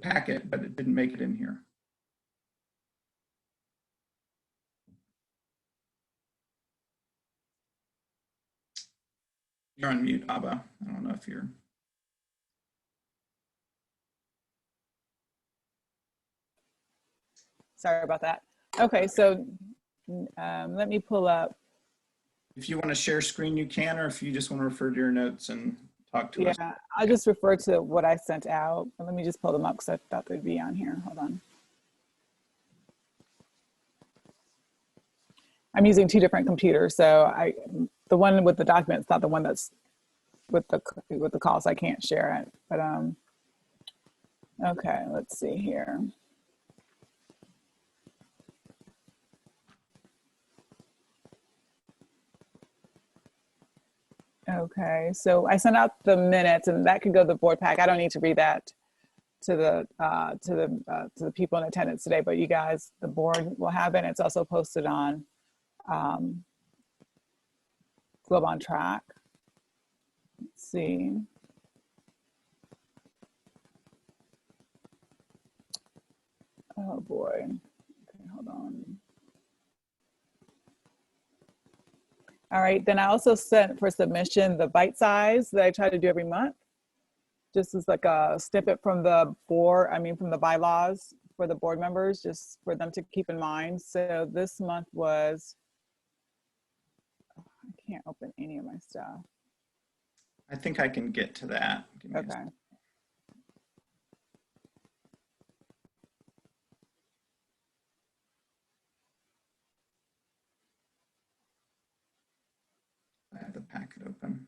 packet, but it didn't make it in here. You're on mute, Abba. I don't know if you're. Sorry about that. Okay, so let me pull up. If you want to share screen, you can, or if you just want to refer to your notes and talk to us. Yeah, I'll just refer to what I sent out. Let me just pull them up because I thought they'd be on here. Hold on. I'm using two different computers, so the one with the documents, not the one that's with the calls. I can't share it, but okay, let's see here. Okay, so I sent out the minutes, and that could go to the board pack. I don't need to read that to the people in attendance today, but you guys, the board will have it. It's also posted on Globe on Track. Let's see. Oh boy. Okay, hold on. All right, then I also sent for submission the bite size that I try to do every month. Just as like a snippet from the board, from the bylaws for the board members, just for them to keep in mind. So this month was, I can't open any of my stuff. I think I can get to that. Give me a Okay. second. I have the packet open.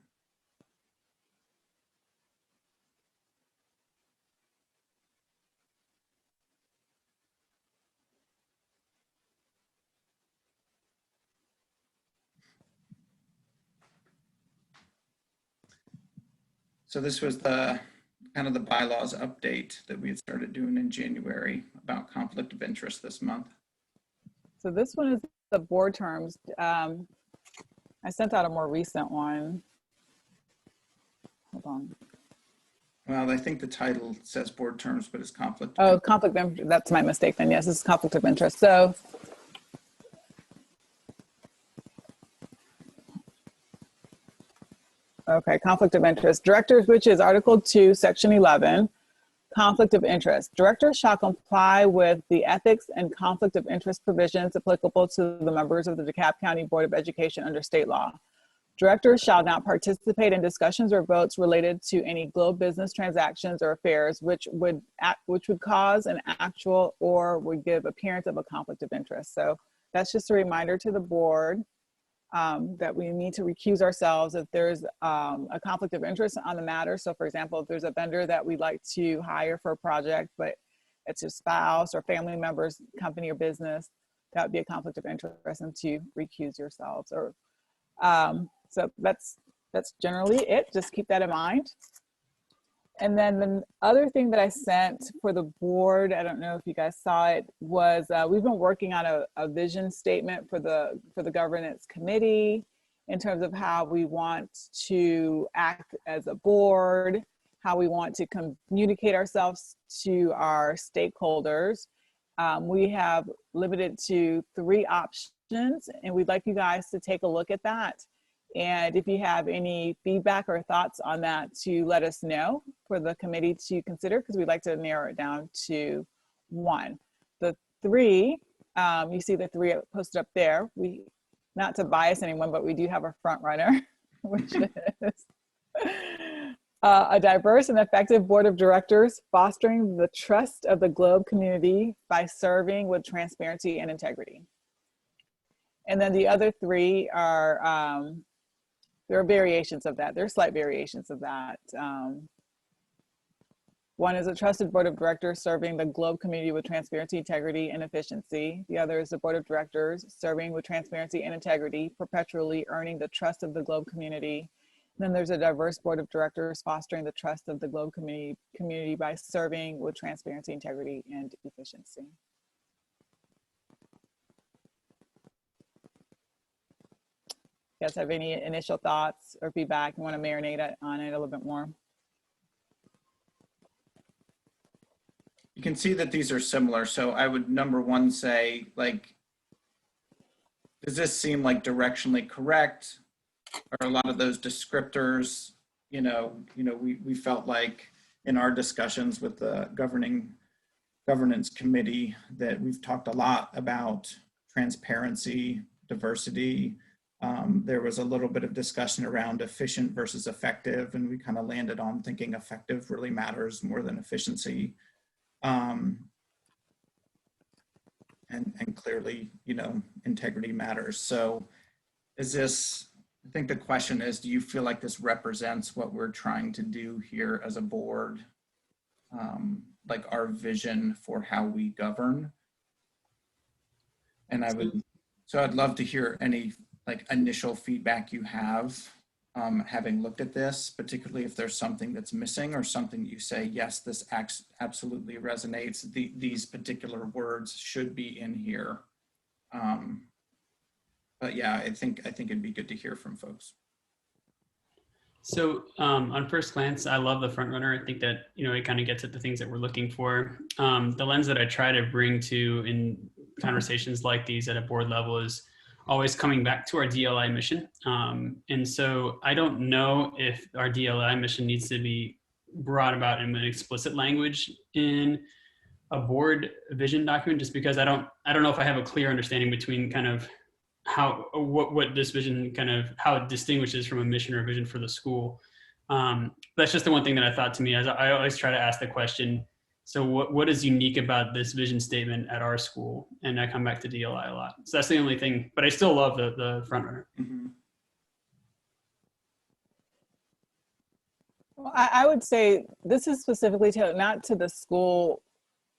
So this was the kind of the bylaws update that we had started doing in January about conflict of interest this month. So this one is the board terms. I sent out a more recent one. Hold on. Well, I think the title says board terms, but it's conflict. Oh, conflict of interest. That's my mistake then. Yes, this is conflict of interest. So okay, conflict of interest. Directors, which is Article 2, Section 11, conflict of interest. Directors shall comply with the ethics and conflict of interest provisions applicable to the members of the DeKalb County Board of Education under state law. Directors shall not participate in discussions or votes related to any Globe business transactions or affairs which would cause an actual or would give appearance of a conflict of interest. So that's just a reminder to the board that we need to recuse ourselves if there's a conflict of interest on the matter. So for example, if there's a vendor that we'd like to hire for a project, but it's your spouse or family member's company or business, that would be a conflict of interest, and to recuse yourselves. Or so that's generally it. Just keep that in mind. And then the other thing that I sent for the board, I don't know if you guys saw it, was we've been working on a vision statement for the governance committee in terms of how we want to act as a board, how we want to communicate ourselves to our stakeholders. We have limited to 3 options, and we'd like you guys to take a look at that. And if you have any feedback or thoughts on that, to let us know for the committee to consider, because we'd like to narrow it down to 1. The 3, you see the 3 posted up there. Not to bias anyone, but we do have a front runner, which is a diverse and effective board of directors fostering the trust of the Globe community by serving with transparency and integrity. And then the other 3 are, there are variations of that. There are slight variations of that. 1 is a trusted board of directors serving the Globe community with transparency, integrity, and efficiency. The other is the board of directors serving with transparency and integrity, perpetually earning the trust of the Globe community. And then there's a diverse board of directors fostering the trust of the Globe community by serving with transparency, integrity, and efficiency. You guys have any initial thoughts or feedback? You want to marinate on it a little bit more? You can see that these are similar. So I would, number 1, say, like, does this seem like directionally correct? Or a lot of those descriptors, we felt like in our discussions with the governance committee that we've talked a lot about transparency, diversity. There was a little bit of discussion around efficient versus effective, and we kind of landed on thinking effective really matters more than efficiency. And clearly, integrity matters. So is this, I think the question is, do you feel like this represents what we're trying to do here as a board? Like our vision for how we govern? And I'd love to hear any like initial feedback you have having looked at this, particularly if there's something that's missing or something you say, yes, this absolutely resonates. These particular words should be in here. But yeah, I think it'd be good to hear from folks. So on first glance, I love the front runner. I think that, it kind of gets at the things that we're looking for. The lens that I try to bring to in conversations like these at a board level is always coming back to our DLI mission. And so I don't know if our DLI mission needs to be brought about in an explicit language in a board vision document, just because I don't know if I have a clear understanding between kind of what this vision how it distinguishes from a mission or a vision for the school. That's just the one thing that I thought to me, as I always try to ask the question, so what is unique about this vision statement at our school? And I come back to DLI a lot. So that's the only thing, but I still love the front runner. Mm-hmm. Well, I would say this is specifically not to the school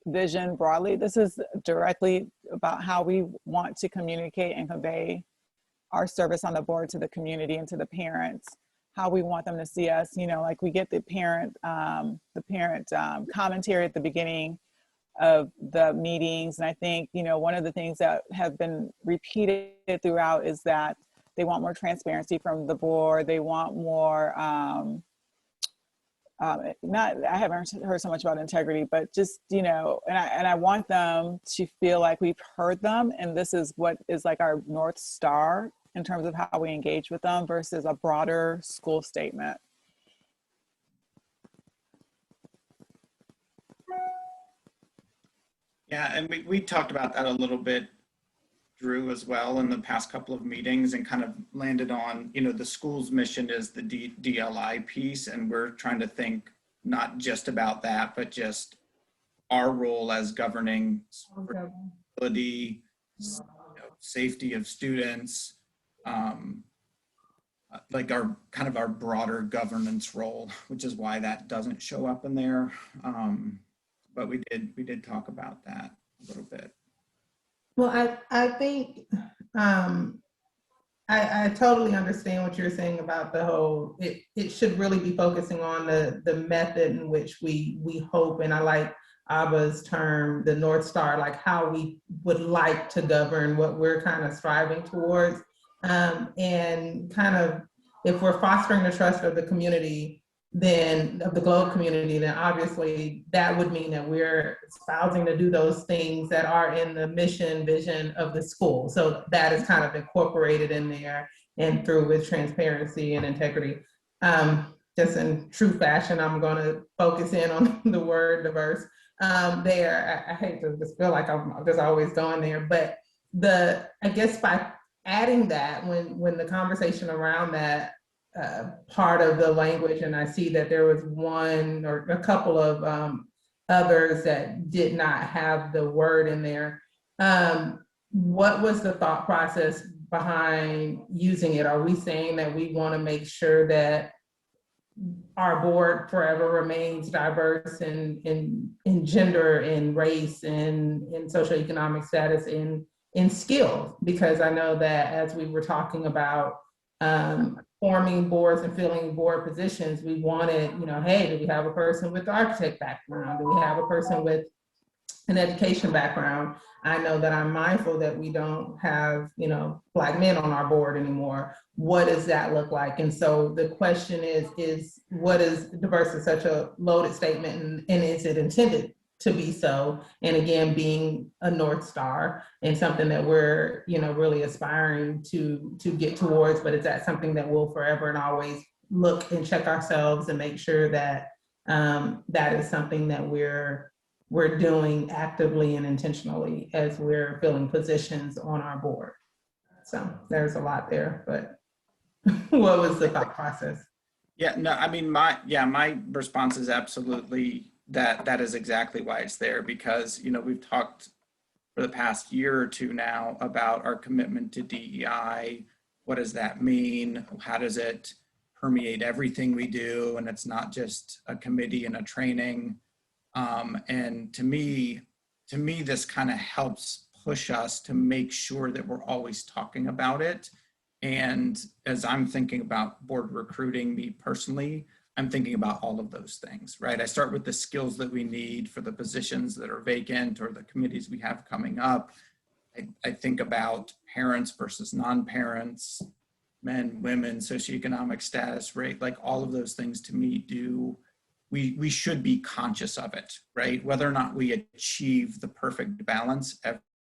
vision broadly. This is directly about how we want to communicate and convey our service on the board to the community and to the parents, how we want them to see us. Like we get the parent commentary at the beginning of the meetings. And I think, one of the things that have been repeated throughout is that they want more transparency from the board. They want more, I haven't heard so much about integrity, but just, and I want them to feel like we've heard them. And this is what is like our North Star in terms of how we engage with them versus a broader school statement. Yeah, and we talked about that a little bit, Drew, as well in the past couple of meetings, and kind of landed on, the school's mission is the DLI piece, and we're trying to think not just about that, but just our role as governing responsibility, safety of students, like our broader governance role, which is why that doesn't show up in there. But we did talk about that a little bit. Well, I think I totally understand what you're saying about the whole, it should really be focusing on the method in which we hope, and I like Abba's term, the North Star, like how we would like to govern, what we're kind of striving towards. And kind of, if we're fostering the trust of the community, then of the Globe community, then obviously that would mean that we're espousing to do those things that are in the mission vision of the school. So that is kind of incorporated in there and through with transparency and integrity. Just in true fashion, I'm going to focus in on the word diverse there. I hate to just feel like I'm just always going there, but I guess by adding that, when the conversation around that part of the language, and I see that there was one or a couple of others that did not have the word in there. What was the thought process behind using it? Are we saying that we want to make sure that our board forever remains diverse in gender, in race, in socioeconomic status, in skills? Because I know that as we were talking about forming boards and filling board positions, we wanted, hey, do we have a person with the architect background? Do we have a person with an education background? I know that I'm mindful that we don't have, Black men on our board anymore. What does that look like? And so the question is what is diverse is such a loaded statement, and is it intended to be so? And again, being a North Star and something that we're, really aspiring to get towards, but is that something that we'll forever and always look and check ourselves and make sure that that is something that we're doing actively and intentionally as we're filling positions on our board? So there's a lot there, but what was the thought process? Yeah, no, I mean, my response is absolutely that is exactly why it's there, because, we've talked for the past year or two now about our commitment to DEI. What does that mean? How does it permeate everything we do? And it's not just a committee and a training. And to me, this kind of helps push us to make sure that we're always talking about it And as I'm thinking about board recruiting, me personally, I'm thinking about all of those things, right? I start with the skills that we need for the positions that are vacant or the committees we have coming up. I think about parents versus non-parents, men, women, socioeconomic status, rate, like all of those things to me we should be conscious of it, right? Whether or not we achieve the perfect balance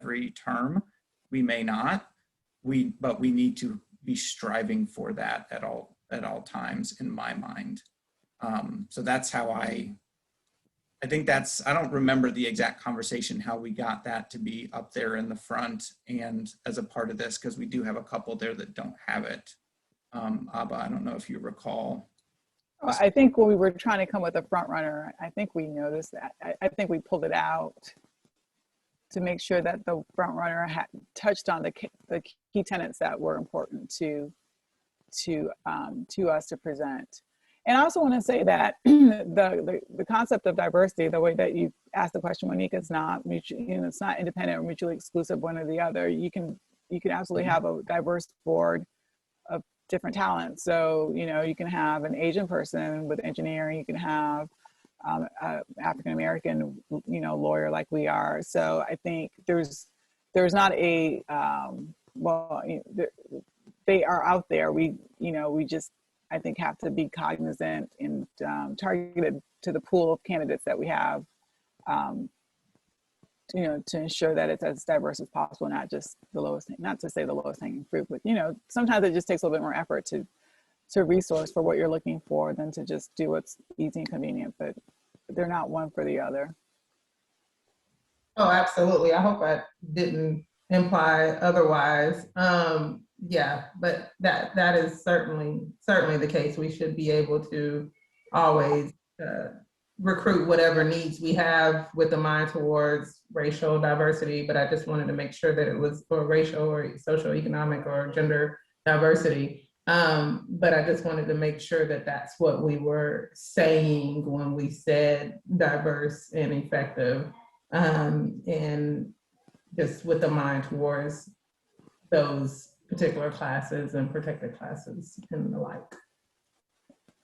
every term, we may not, but we need to be striving for that at all times in my mind. So that's how I think I don't remember the exact conversation, how we got that to be up there in the front and as a part of this, because we do have a couple there that don't have it. Abba, I don't know if you recall. I think when we were trying to come with a front runner, I think we noticed that. I think we pulled it out to make sure that the front runner had touched on the key tenets that were important to us to present. And I also want to say that the concept of diversity, the way that you asked the question, Monique, is not it's not independent or mutually exclusive, one or the other. You can absolutely have a diverse board of different talents. So, you can have an Asian person with engineering, you can have African-American, lawyer like we are. So I think there's not a, they are out there. We just, I think, have to be cognizant and targeted to the pool of candidates that we have, to ensure that it's as diverse as possible, not just the lowest, not to say the lowest hanging fruit, but, sometimes it just takes a little bit more effort to resource for what you're looking for than to just do what's easy and convenient, but they're not one for the other. Oh, absolutely. I hope I didn't imply otherwise. Yeah, but that is certainly the case. We should be able to always recruit whatever needs we have with a mind towards racial diversity, but I just wanted to make sure that it was for racial or socioeconomic or gender diversity. But I just wanted to make sure that that's what we were saying when we said diverse and effective, and just with the mind towards those particular classes and protected classes and the like.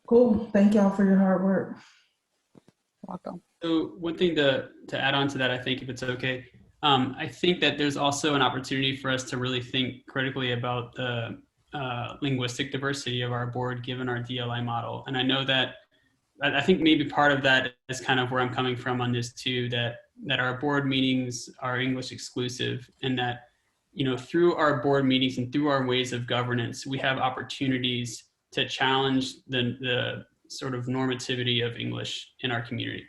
Cool. Thank y'all for your hard work. Welcome. So one thing to add on to that, I think, if it's okay, I think that there's also an opportunity for us to really think critically about the linguistic diversity of our board, given our DLI model. And I know that, I think maybe part of that is kind of where I'm coming from on this too, that our board meetings are English exclusive, and that, through our board meetings and through our ways of governance, we have opportunities to challenge the sort of normativity of English in our community.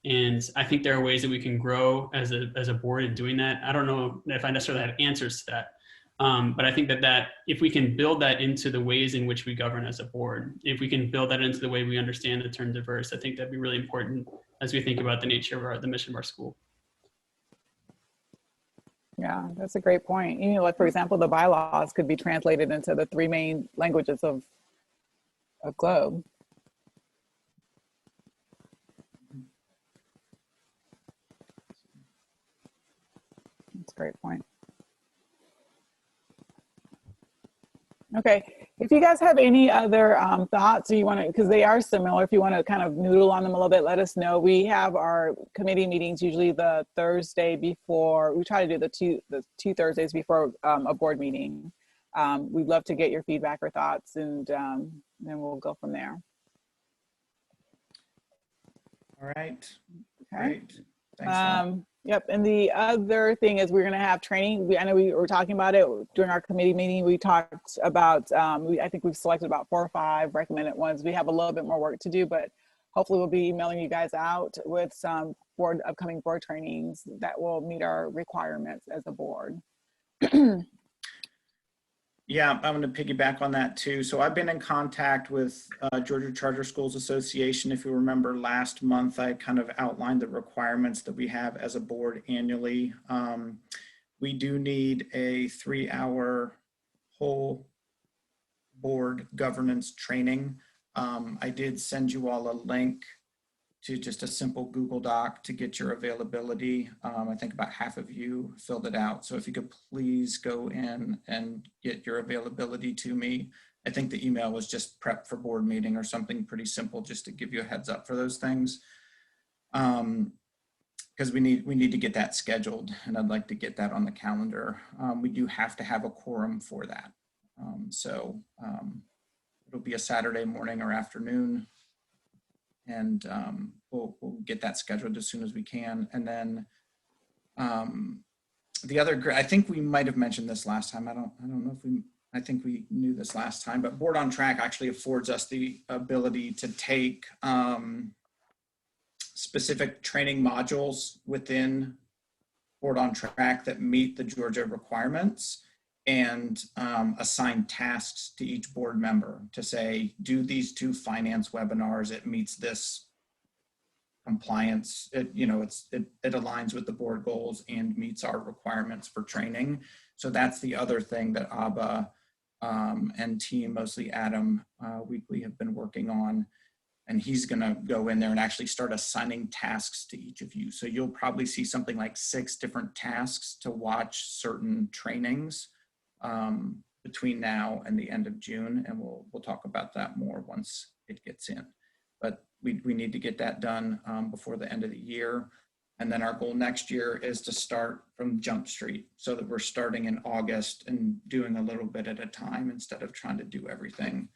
And I think there are ways that we can grow as a board in doing that. I don't know if I necessarily have answers to that. But I think that if we can build that into the ways in which we govern as a board, if we can build that into the way we understand the term diverse, I think that'd be really important as we think about the nature of the mission of our school. Yeah, that's a great point. Like, for example, the bylaws could be translated into the 3 main languages of Globe. That's a great point. Okay, if you guys have any other thoughts, or you want to, because they are similar, if you want to kind of noodle on them a little bit, let us know. We have our committee meetings usually the Thursday before. We try to do the two Thursdays before a board meeting. We'd love to get your feedback or thoughts, and then we'll go from there. All right. Okay. Great. Thanks. Yep. And the other thing is we're going to have training. I know we were talking about it during our committee meeting. We talked about, I think we've selected about 4 or 5 recommended ones. We have a little bit more work to do, but hopefully we'll be emailing you guys out with some upcoming board trainings that will meet our requirements as a board. Yeah, I'm going to piggyback on that too. So I've been in contact with Georgia Charter Schools Association. If you remember last month, I kind of outlined the requirements that we have as a board annually. We do need a 3-hour whole board governance training. I did send you all a link to just a simple Google Doc to get your availability. I think about half of you filled it out. So if you could please go in and get your availability to me. I think the email was just prep for board meeting or something pretty simple, just to give you a heads up for those things. Because we need to get that scheduled, and I'd like to get that on the calendar. We do have to have a quorum for that. It'll be a Saturday morning or afternoon, and we'll get that scheduled as soon as we can. And then the other, I think we might have mentioned this last time. I don't know if I think we knew this last time, but Board on Track actually affords us the ability to take specific training modules within Board on Track that meet the Georgia requirements and assign tasks to each board member to say, do these 2 finance webinars, it meets this compliance, it aligns with the board goals and meets our requirements for training. So that's the other thing that ABBA and team, mostly Adam Weekly, have been working on. And he's going to go in there and actually start assigning tasks to each of you. So you'll probably see something like 6 different tasks to watch certain trainings between now and the end of June. And we'll talk about that more once it gets in. But we need to get that done before the end of the year. And then our goal next year is to start from Jump Street, so that we're starting in August and doing a little bit at a time instead of trying to do everything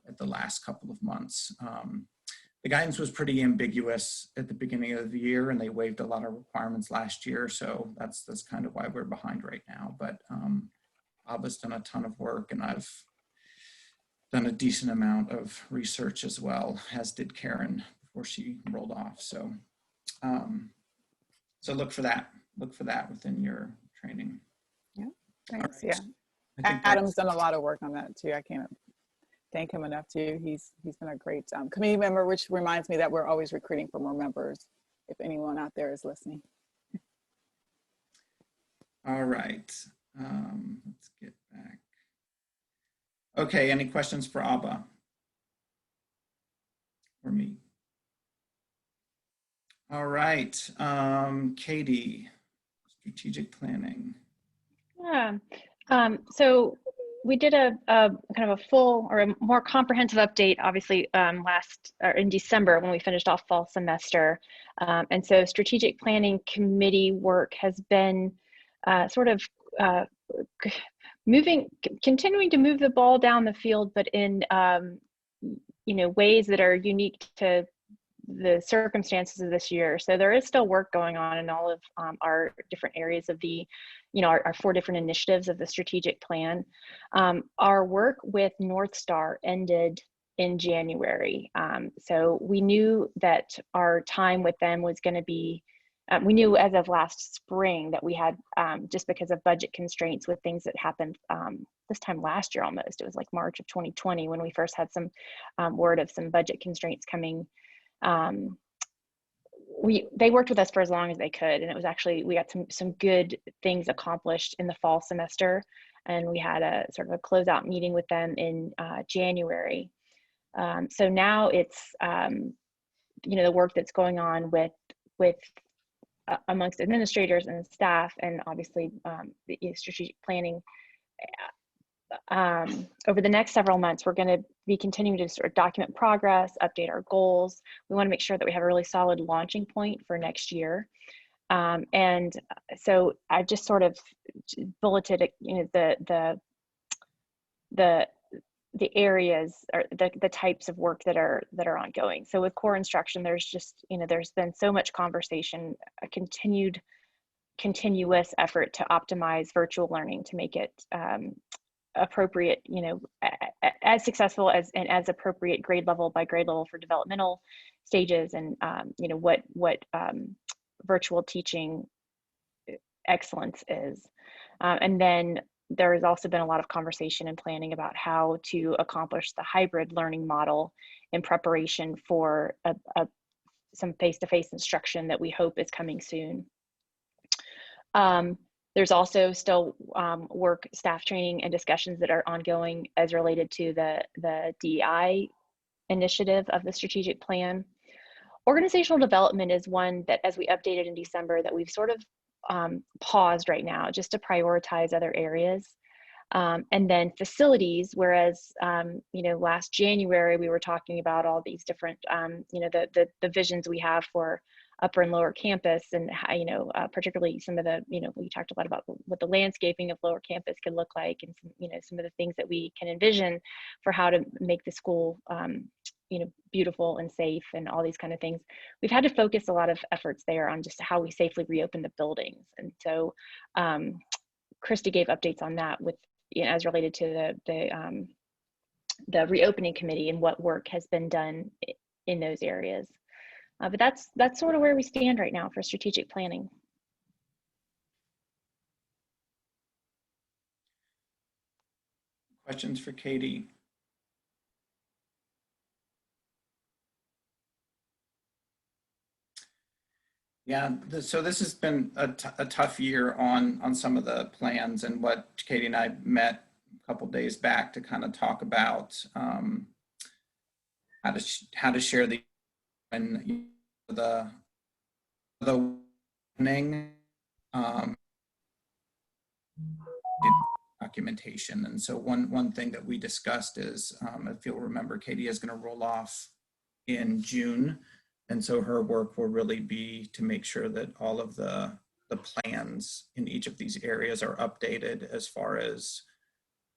at the last couple of months. The guidance was pretty ambiguous at the beginning of the year, and they waived a lot of requirements last year. So that's kind of why we're behind right now. But Abba's done a ton of work, and I've done a decent amount of research as well, as did Karen before she rolled off. So, so look for that. Look for that within your training. Yeah, thanks. Right. Yeah, Adam's done a lot of work on that too. I can't thank him enough too. He's been a great committee member, which reminds me that we're always recruiting for more members, if anyone out there is listening. All right, let's get back. Okay, any questions for Abba or me? All right, Katie, strategic planning. Yeah. So we did a kind of a full or a more comprehensive update, obviously, in December when we finished off fall semester. And so strategic planning committee work has been sort of continuing to move the ball down the field, but in ways that are unique to the circumstances of this year. So there is still work going on in all of our different areas of the, our 4 different initiatives of the strategic plan. Our work with North Star ended in January. So we knew that our time with them was going to be, we knew as of last spring that we had, just because of budget constraints with things that happened this time last year almost. It was like March of 2020 when we first had some word of some budget constraints coming. They worked with us for as long as they could, and it was actually, we got some good things accomplished in the fall semester, and we had a sort of a closeout meeting with them in January. So now it's the work that's going on with amongst administrators and staff, and obviously the strategic planning. Over the next several months, we're going to be continuing to sort of document progress, update our goals. We want to make sure that we have a really solid launching point for next year. And so I've just sort of bulleted, the areas or the types of work that are ongoing. So with core instruction, there's just, there's been so much conversation, a continuous effort to optimize virtual learning to make it appropriate, as successful and as appropriate grade level by grade level for developmental stages, and what virtual teaching excellence is. And then there has also been a lot of conversation and planning about how to accomplish the hybrid learning model in preparation for some face-to-face instruction that we hope is coming soon. There's also still work, staff training, and discussions that are ongoing as related to the DEI initiative of the strategic plan. Organizational development is one that, as we updated in December, that we've sort of paused right now just to prioritize other areas. And then facilities, whereas, last January, we were talking about all these different, the visions we have for upper and lower campus, and, particularly some of the, we talked a lot about what the landscaping of lower campus could look like, and some of the things that we can envision for how to make the school, beautiful and safe and all these kind of things. We've had to focus a lot of efforts there on just how we safely reopen the buildings. And so Christy gave updates on that with, as related to the reopening committee and what work has been done in those areas. But that's sort of where we stand right now for strategic planning. Questions for Katie? Yeah, so this has been a tough year on some of the plans, and what Katie and I met a couple days back to kind of talk about how to share the documentation. And so one thing that we discussed is, if you'll remember, Katie is going to roll off in June. And so her work will really be to make sure that all of the plans in each of these areas are updated as far as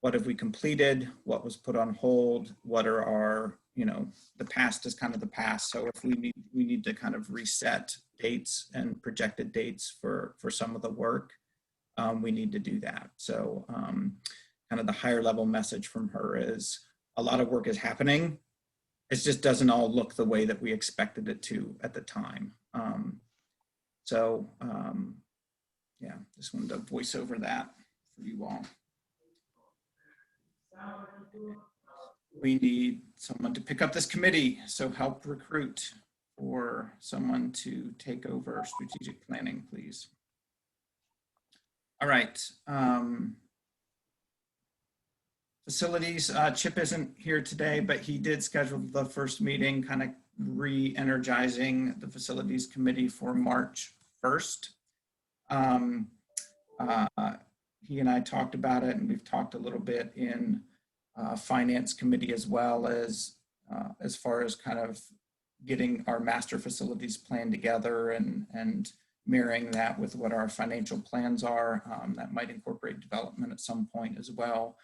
what have we completed, what was put on hold, what are our, the past is kind of the past. So if we need to kind of reset dates and projected dates for some of the work, we need to do that. So kind of the higher level message from her is a lot of work is happening. It just doesn't all look the way that we expected it to at the time. Yeah, just wanted to voice over that for you all. We need someone to pick up this committee, so help recruit for someone to take over strategic planning, please. All right. Facilities, Chip isn't here today, but he did schedule the first meeting, kind of re-energizing the facilities committee for March 1st. He and I talked about it, and we've talked a little bit in finance committee as well, as far as kind of getting our master facilities plan together and marrying that with what our financial plans are. That might incorporate development at some point as well.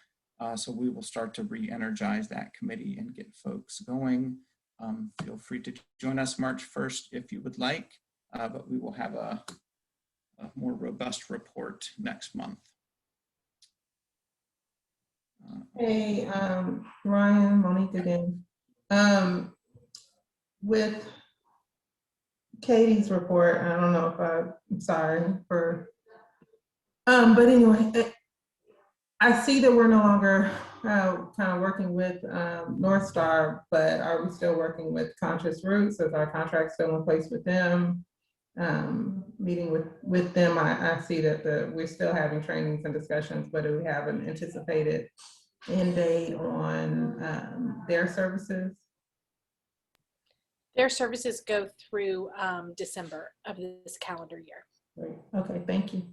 So we will start to re-energize that committee and get folks going. Feel free to join us March 1st if you would like, but we will have a more robust report next month. Hey, Ryan, Monique again. With Katie's report, I don't know if I'm sorry for, but anyway, I see that we're no longer kind of working with North Star, but are we still working with Conscious Roots? Is our contract still in place with them? Meeting with them, I see that we're still having trainings and discussions, but do we have an anticipated end date on their services? Their services go through December of this calendar year. Great. Okay, thank you.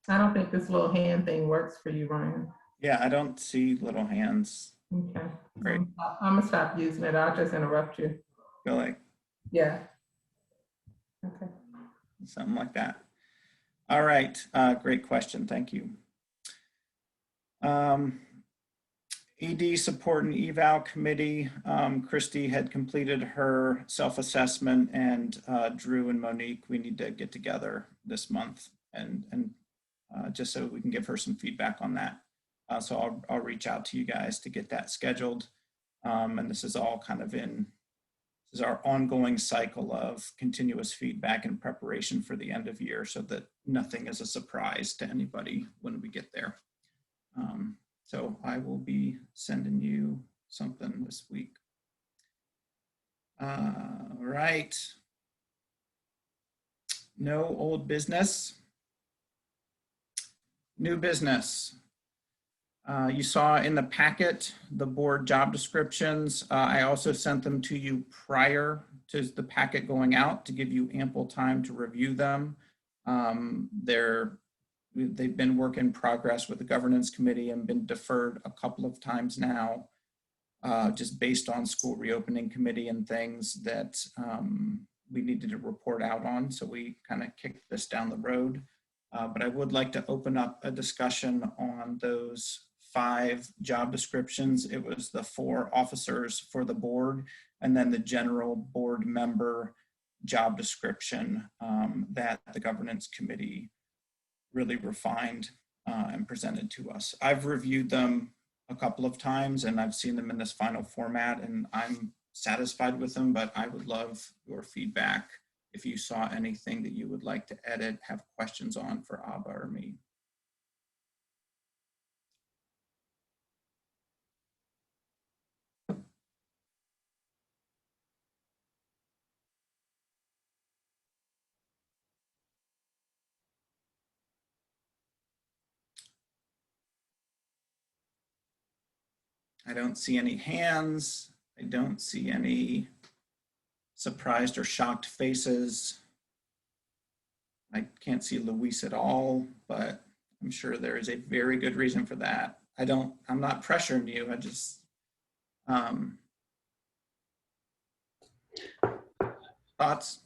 I don't think this little hand thing works for you, Ryan. Yeah, I don't see little hands. Okay. Great. I'm gonna stop using it. I'll just interrupt you. Really? Yeah. Okay. Something like that. All right. Great question. Thank you. ED support and eval committee. Christy had completed her self-assessment, and Drew and Monique, we need to get together this month and just so we can give her some feedback on that. So I'll reach out to you guys to get that scheduled. And this is all kind of this is our ongoing cycle of continuous feedback and preparation for the end of year, so that nothing is a surprise to anybody when we get there. So I will be sending you something this week. All right. No old business. New business. You saw in the packet the board job descriptions. I also sent them to you prior to the packet going out to give you ample time to review them. They've been work in progress with the governance committee and been deferred a couple of times now, just based on school reopening committee and things that we needed to report out on. So we kind of kicked this down the road. But I would like to open up a discussion on those 5 job descriptions. It was the 4 officers for the board, and then the general board member job description that the governance committee really refined and presented to us. I've reviewed them a couple of times and I've seen them in this final format, and I'm satisfied with them, but I would love your feedback if you saw anything that you would like to edit, have questions on for Abba or me. I don't see any hands. I don't see any surprised or shocked faces. I can't see Luis at all, but I'm sure there is a very good reason for that. I'm not pressuring you. I just, thoughts?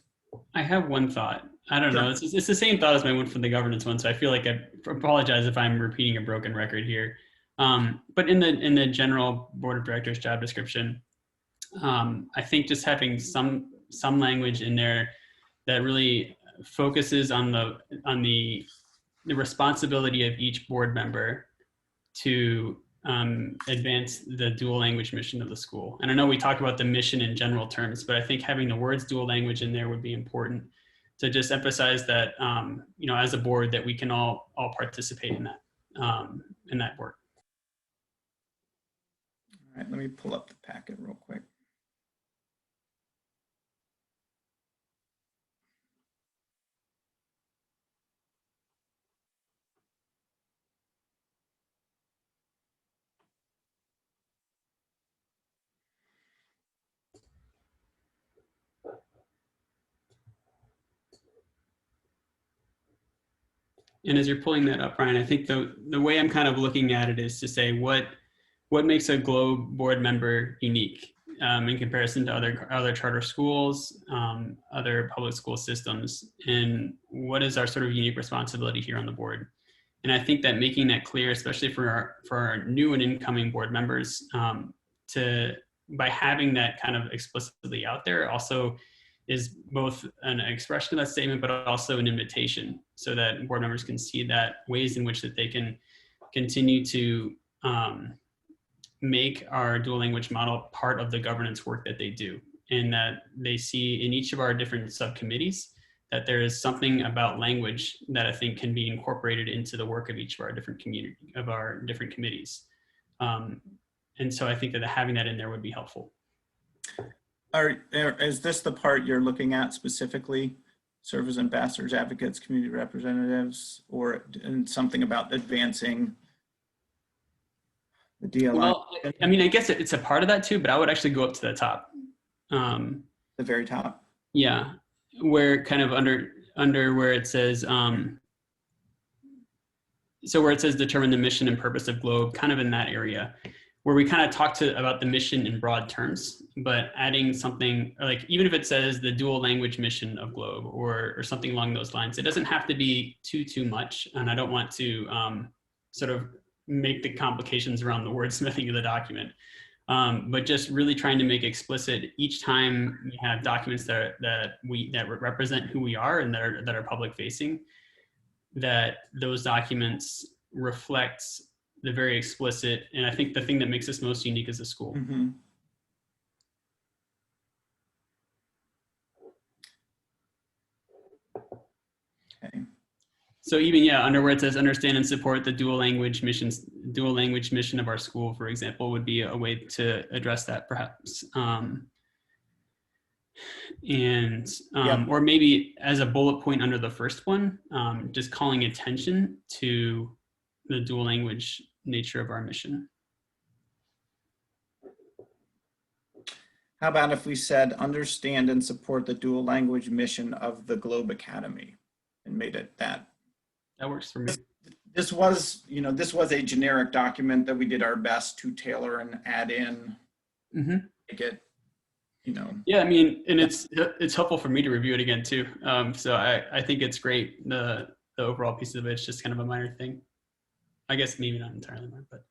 I have one thought. I don't know. It's the same thought as my one from the governance one. So I feel like I apologize if I'm repeating a broken record here. But in the general board of directors job description, I think just having some language in there that really focuses on the responsibility of each board member to advance the dual language mission of the school. And I know we talk about the mission in general terms, but I think having the words dual language in there would be important to just emphasize that, you know, as a board, that we can all participate in that work. All right, let me pull up the packet real quick. And as you're pulling that up, Ryan, I think the way I'm kind of looking at it is to say what makes a Globe board member unique in comparison to other charter schools, other public school systems, and what is our sort of unique responsibility here on the board. And I think that making that clear, especially for our new and incoming board members, by having that kind of explicitly out there also is both an expression of that statement, but also an invitation so that board members can see that ways in which that they can continue to make our dual language model part of the governance work that they do, and that they see in each of our different subcommittees that there is something about language that I think can be incorporated into the work of each of our different committees. And so I think that having that in there would be helpful. Is this the part you're looking at specifically? Serve as ambassadors, advocates, community representatives, or something about advancing the DLI? Well, I mean, I guess it's a part of that too, but I would actually go up to the top. The very top? Yeah, where kind of under where it says, so where it says determine the mission and purpose of Globe, kind of in that area, where we kind of talk about the mission in broad terms, but adding something like, even if it says the dual language mission of Globe or something along those lines, it doesn't have to be too much. And I don't want to sort of make the complications around the wordsmithing of the document, but just really trying to make explicit each time we have documents that represent who we are and that are public facing, that those documents reflect the very explicit, and I think the thing that makes us most unique as a school. Mm-hmm. Okay. So even, yeah, under where it says understand and support the dual language mission of our school, for example, would be a way to address that perhaps. Or maybe as a bullet point under the first one, just calling attention to the dual language nature of our mission. How about if we said, understand and support the dual language mission of the Globe Academy, and made it that? That works for me. This was, you know, this was a generic document that we did our best to tailor and add in, make it, you know. Yeah, I mean, and it's helpful for me to review it again too. So I think it's great. The overall piece of it's just kind of a minor thing. I guess maybe not entirely minor, but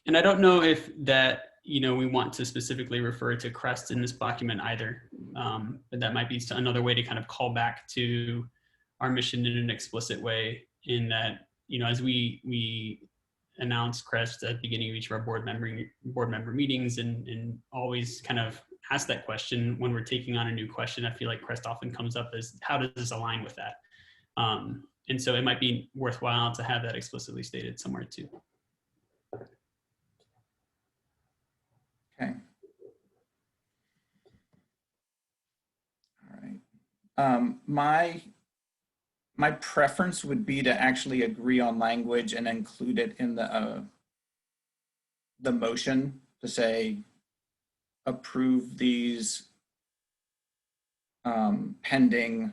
and I don't know if that, you know, we want to specifically refer to CREST in this document either, but that might be another way to kind of call back to our mission in an explicit way, in that, you know, as we announce CREST at the beginning of each of our board member meetings, and always kind of ask that question when we're taking on a new question. I feel like CREST often comes up as, how does this align with that? And so it might be worthwhile to have that explicitly stated somewhere too. Okay. All right. My preference would be to actually agree on language and include it in the motion, to say approve these pending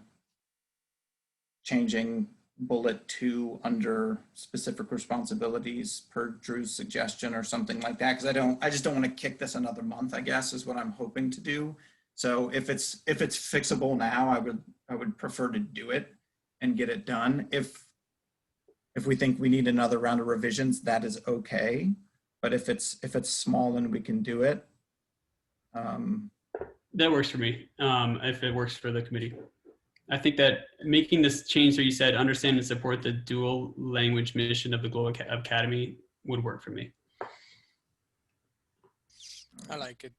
changing bullet 2 under specific responsibilities per Drew's suggestion or something like that, because I just don't want to kick this another month, I guess, is what I'm hoping to do. So if it's fixable now, I would prefer to do it and get it done. If we think we need another round of revisions, that is okay. But if it's small and we can do it, that works for me. If it works for the committee, I think that making this change that you said, understand and support the dual language mission of the Global Academy, would work for me. I like it.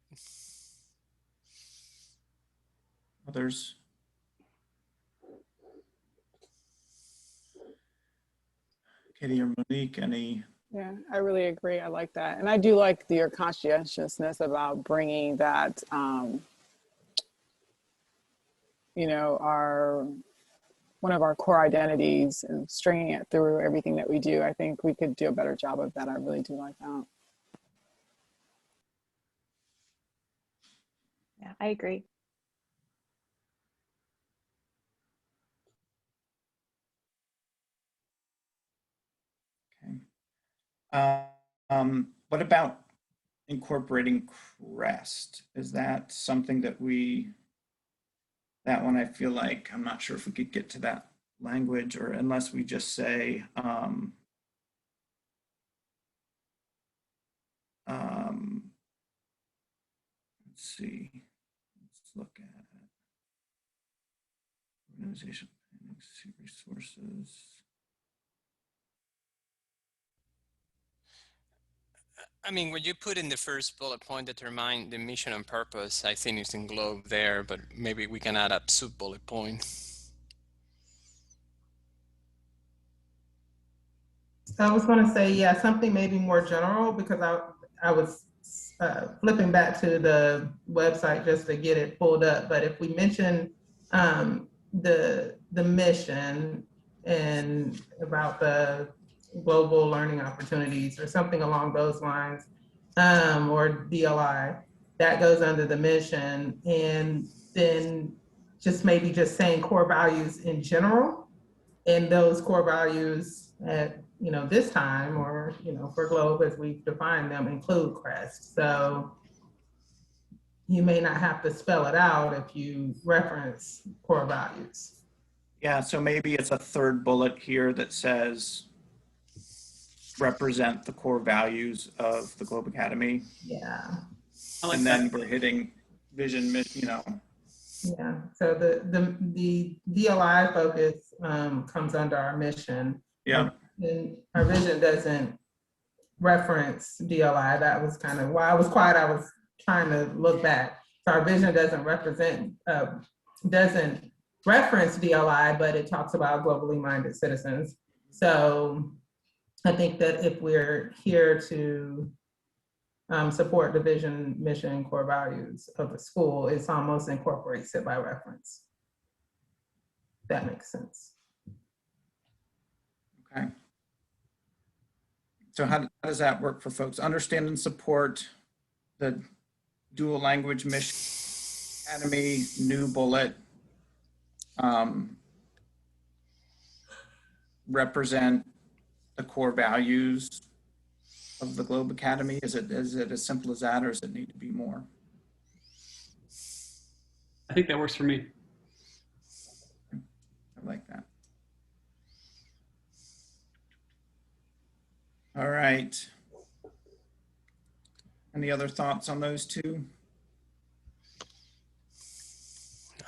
Others? Katie or Monique, any? Yeah, I really agree. I like that. And I do like your conscientiousness about bringing that, you know, one of our core identities and stringing it through everything that we do. I think we could do a better job of that. I really do like that. Yeah, I agree. What about incorporating CREST? Is that something that that one I feel like, I'm not sure if we could get to that language, or unless we just say, let's see, let's look at organization resources. I mean, what you put in the first bullet point, determine the mission and purpose, I think it's in Globe there, but maybe we can add a sub bullet point. I was going to say, yeah, something maybe more general, because I was flipping back to the website just to get it pulled up. But if we mention the mission and about the global learning opportunities or something along those lines, or DLI, that goes under the mission. And then just maybe just saying core values in general, and those core values at, you know, this time, or, you know, for Globe as we've defined them, include CREST. So you may not have to spell it out if you reference core values. Yeah, so maybe it's a third bullet here that says represent the core values of the Globe Academy. Yeah. And then we're hitting vision, you know. Yeah, so the DLI focus comes under our mission. Yeah. And our vision doesn't reference DLI. That was kind of why I was quiet. I was trying to look back. So our vision doesn't reference DLI, but it talks about globally minded citizens. So I think that if we're here to support the vision, mission, core values of the school, it's almost incorporates it by reference. That makes sense. Okay. So how does that work for folks? Understand and support the dual language mission academy, new bullet, represent the core values of the Globe Academy? Is it as simple as that, or does it need to be more? I think that works for me. I like that. All right. Any other thoughts on those two?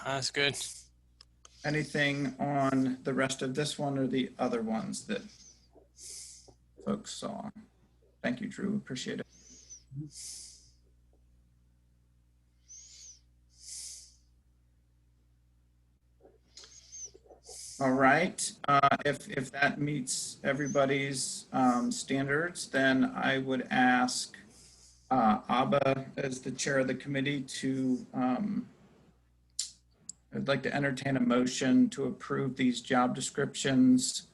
That's good. Anything on the rest of this one or the other ones that folks saw? Thank you, Drew. Appreciate it. All right. If that meets everybody's standards, then I would ask Abba, as the chair of the committee, to I'd like to entertain a motion to approve these job descriptions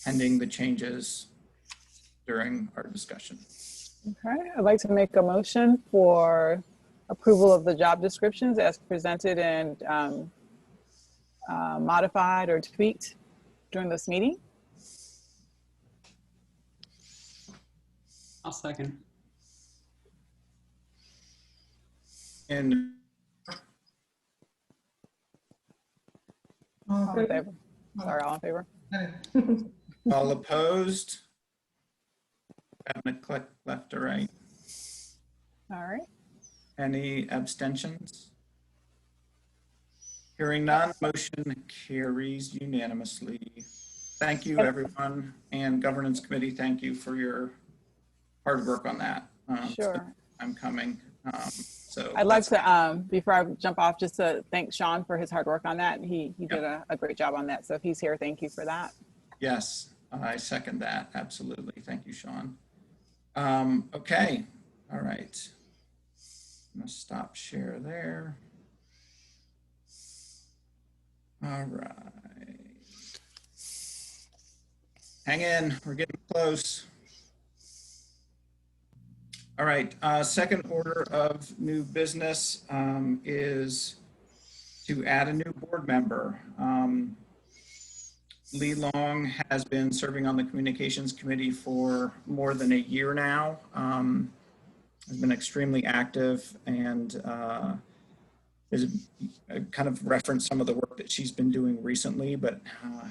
pending the changes during our discussion. Okay, I'd like to make a motion for approval of the job descriptions as presented and modified or tweaked during this meeting. I'll second. And All in favor? Sorry, all in favor? all opposed? Having to click left or right. All right. Any abstentions? Hearing none, motion carries unanimously. Thank you, everyone, and Governance Committee, thank you for your hard work on that. Sure. I'm coming. So I'd like to, before I jump off, just to thank Sean for his hard work on that. He did a great job on that. So if he's here, thank you for that. Yes, I second that. Absolutely. Thank you, Sean. Okay. All right. I'm going to stop share there. All right. Hang in. We're getting close. All right. Second order of new business is to add a new board member. Lee Long has been serving on the communications committee for more than a year now. Has been extremely active and is kind of referenced some of the work that she's been doing recently, but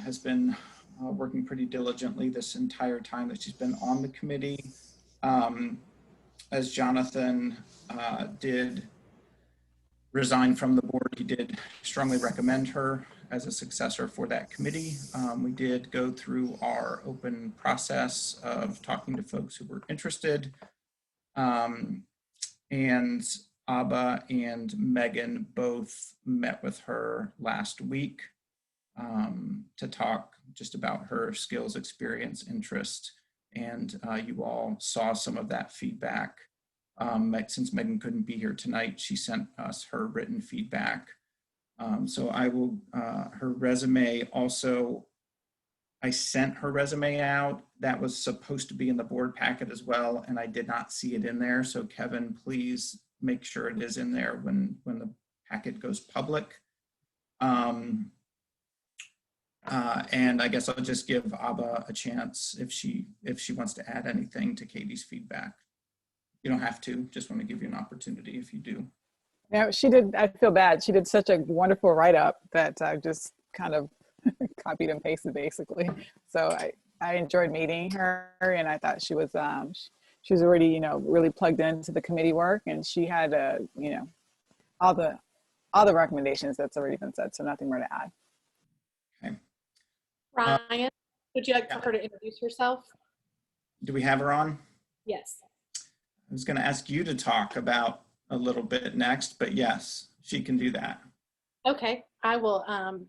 has been working pretty diligently this entire time that she's been on the committee. As Jonathan did resign from the board, he did strongly recommend her as a successor for that committee. We did go through our open process of talking to folks who were interested. And Abba and Megan both met with her last week to talk just about her skills, experience, interest, and you all saw some of that feedback. Since Megan couldn't be here tonight, she sent us her written feedback. So I will, her resume also, I sent her resume out. That was supposed to be in the board packet as well, and I did not see it in there. So Kevin, please make sure it is in there when the packet goes public. And I guess I'll just give Abba a chance if she wants to add anything to Katie's feedback. You don't have to, just want to give you an opportunity if you do. Yeah, she did. I feel bad. She did such a wonderful write-up that I just kind of copied and pasted basically. So I enjoyed meeting her, and I thought she was already, really plugged into the committee work, and she had, all the recommendations that's already been said. So nothing more to add. Okay. Ryan, would you like for her to introduce herself? Do we have her on? Yes. I was going to ask you to talk about a little bit next, but yes, she can do that. Okay, I will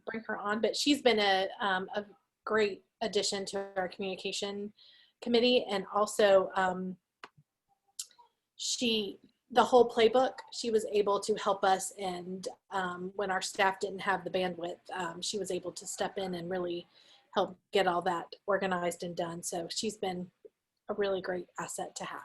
bring her on, but she's been a great addition to our communication committee, and also the whole playbook, she was able to help us, and when our staff didn't have the bandwidth, she was able to step in and really help get all that organized and done. So she's been a really great asset to have.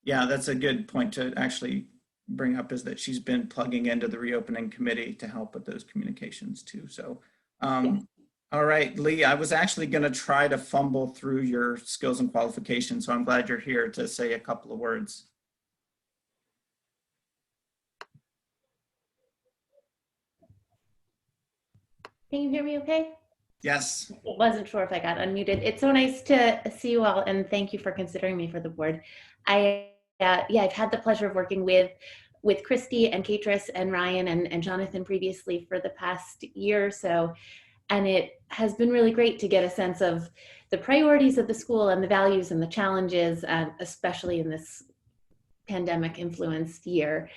Yeah, that's a good point to actually bring up, is that she's been plugging into the reopening committee to help with those communications too. So, all right, Lee, I was actually going to try to fumble through your skills and qualifications, so I'm glad you're here to say a couple of words. Can you hear me okay? Yes. I wasn't sure if I got unmuted. It's so nice to see you all, and thank you for considering me for the board. I've had the pleasure of working with Christy and Katris and Ryan and Jonathan previously for the past year or so, and it has been really great to get a sense of the priorities of the school and the values and the challenges, especially in this pandemic influenced year,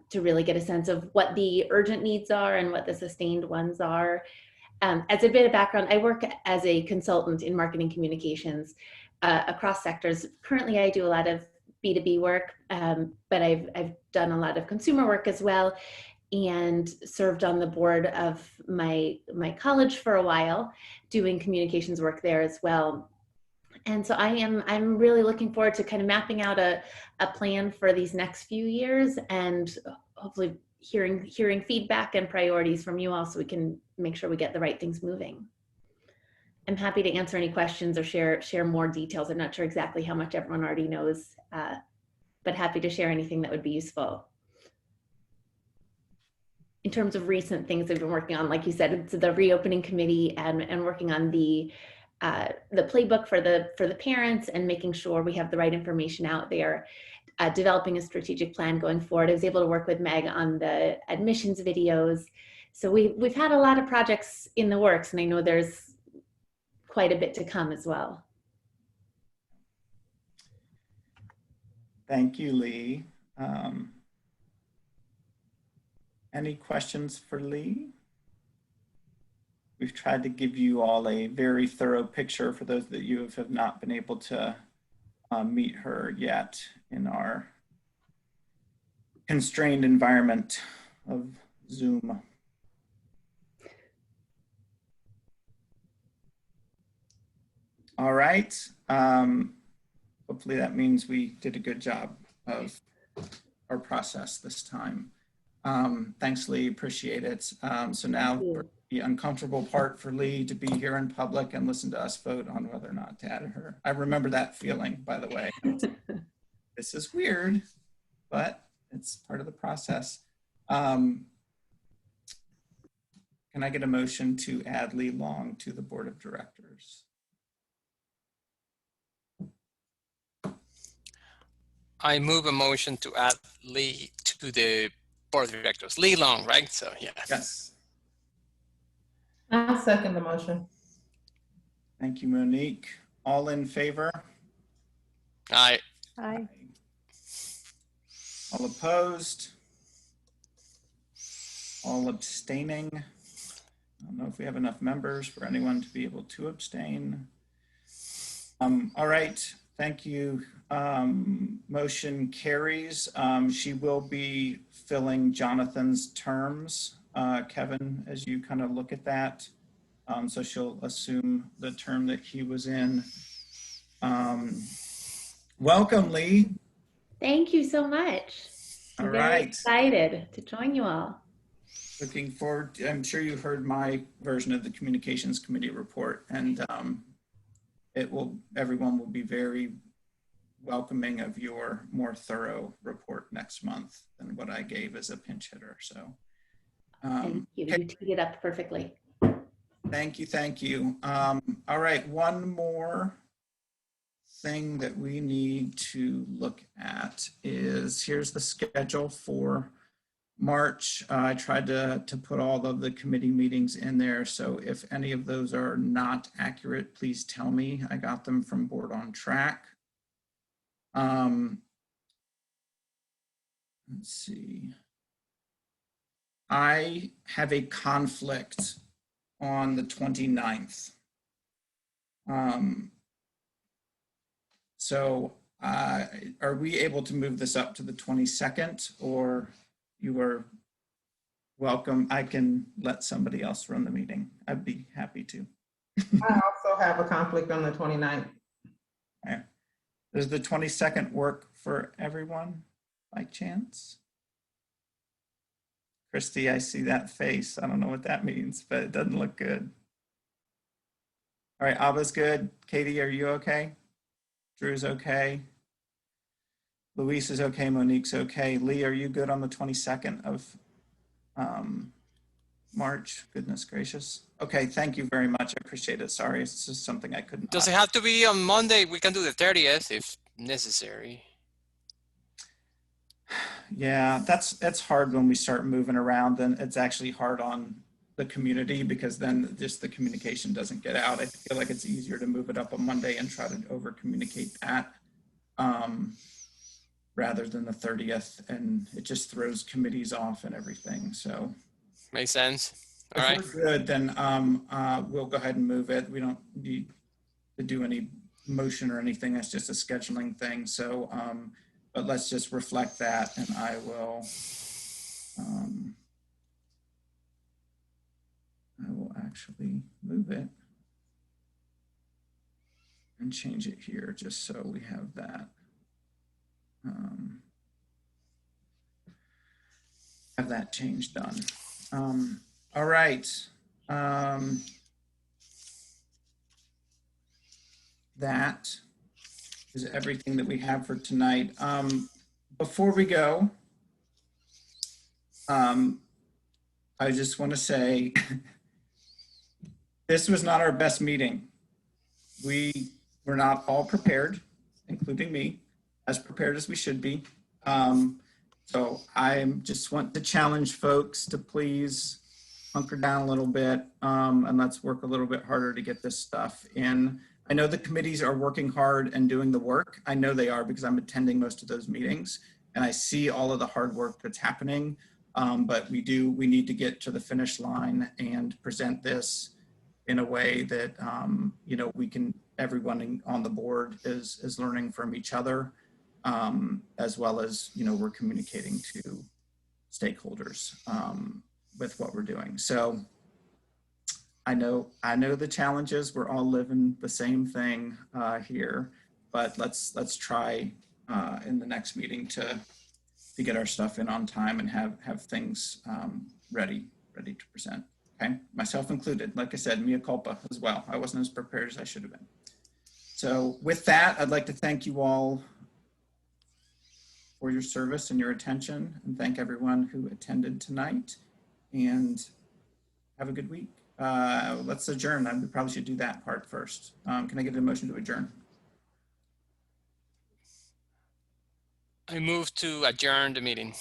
to really get a sense of what the urgent needs are and what the sustained ones are. As a bit of background, I work as a consultant in marketing communications across sectors. Currently, I do a lot of B2B work, but I've done a lot of consumer work as well, and served on the board of my college for a while, doing communications work there as well. And so I'm really looking forward to kind of mapping out a plan for these next few years, and hopefully hearing feedback and priorities from you all so we can make sure we get the right things moving. I'm happy to answer any questions or share more details. I'm not sure exactly how much everyone already knows, but happy to share anything that would be useful. In terms of recent things I've been working on, like you said, it's the reopening committee and working on the playbook for the parents and making sure we have the right information out there. Developing a strategic plan going forward. I was able to work with Meg on the admissions videos. So we've had a lot of projects in the works, and I know there's quite a bit to come as well. Thank you, Lee. Any questions for Lee? We've tried to give you all a very thorough picture for those that you have not been able to meet her yet in our constrained environment of Zoom. All right. Hopefully that means we did a good job of our process this time. Thanks, Lee. Appreciate it. So now for the uncomfortable part for Lee to be here in public and listen to us vote on whether or not to add her. I remember that feeling, by the way. This is weird, but it's part of the process. Can I get a motion to add Lee Long to the board of directors? I move a motion to add Lee to the board of directors. Lee Long, right? So yeah. Yes. I'll second the motion. Thank you, Monique. All in favor? Aye. Aye. All opposed? All abstaining? I don't know if we have enough members for anyone to be able to abstain. All right, thank you. Motion carries. She will be filling Jonathan's terms, Kevin, as you kind of look at that. So she'll assume the term that he was in. Welcome, Lee. Thank you so much. I'm very excited to join you all. Looking forward. I'm sure you heard my version of the communications committee report, and everyone will be very welcoming of your more thorough report next month than what I gave as a pinch hitter. So thank you. You teed it up perfectly. Thank you. Thank you. All right. One more thing that we need to look at is here's the schedule for March. I tried to put all of the committee meetings in there. So if any of those are not accurate, please tell me. I got them from Board on Track. Let's see. I have a conflict on the 29th. So are we able to move this up to the 22nd, or you are welcome? I can let somebody else run the meeting. I'd be happy to. I also have a conflict on the 29th. Okay. Does the 22nd work for everyone by chance? Christy, I see that face. I don't know what that means, but it doesn't look good. All right, Abba's good. Katie, are you okay? Drew's okay. Luis is okay. Monique's okay. Lee, are you good on the 22nd of March? Goodness gracious. Okay, thank you very much. I appreciate it. Sorry, it's just something I couldn't. Does it have to be on Monday? We can do the 30th if necessary. Yeah, that's hard when we start moving around. Then it's actually hard on the community because then just the communication doesn't get out. I feel like it's easier to move it up on Monday and try to over communicate that rather than the 30th, and it just throws committees off and everything. So makes sense. All if right. we're good, then we'll go ahead and move it. We don't need to do any motion or anything. That's just a scheduling thing. So but let's just reflect that, and I will actually move it and change it here just so we have that. Have that change done. All right. That is everything that we have for tonight. Before we go, I just want to say this was not our best meeting. We were not all prepared, including me, as prepared as we should be. So I just want to challenge folks to please hunker down a little bit and let's work a little bit harder to get this stuff in. I know the committees are working hard and doing the work. I know they are because I'm attending most of those meetings and I see all of the hard work that's happening. But we need to get to the finish line and present this in a way that, you know, everyone on the board is learning from each other, as well as, you know, we're communicating to stakeholders with what we're doing. So I know the challenges. We're all living the same thing here, but let's try in the next meeting to get our stuff in on time and have things ready to present. Okay, myself included. Like I said, mea culpa as well. I wasn't as prepared as I should have been. So with that, I'd like to thank you all for your service and your attention, and thank everyone who attended tonight. And have a good week. Let's adjourn. We probably should do that part first. Can I get a motion to adjourn? I move to adjourn the meeting.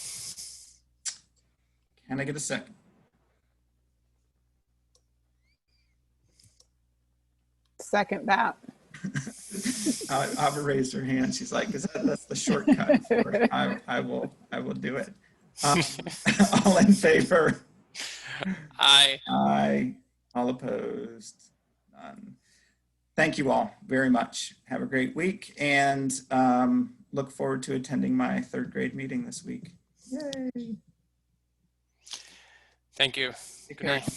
Can I get a second? Second that. Ava raised her hand. She's like, that's the shortcut for it. I will do it. All in favor? Aye. Aye. All opposed? None. Thank you all very much. Have a great week, and look forward to attending my third grade meeting this week. Yay. Thank you. Good night.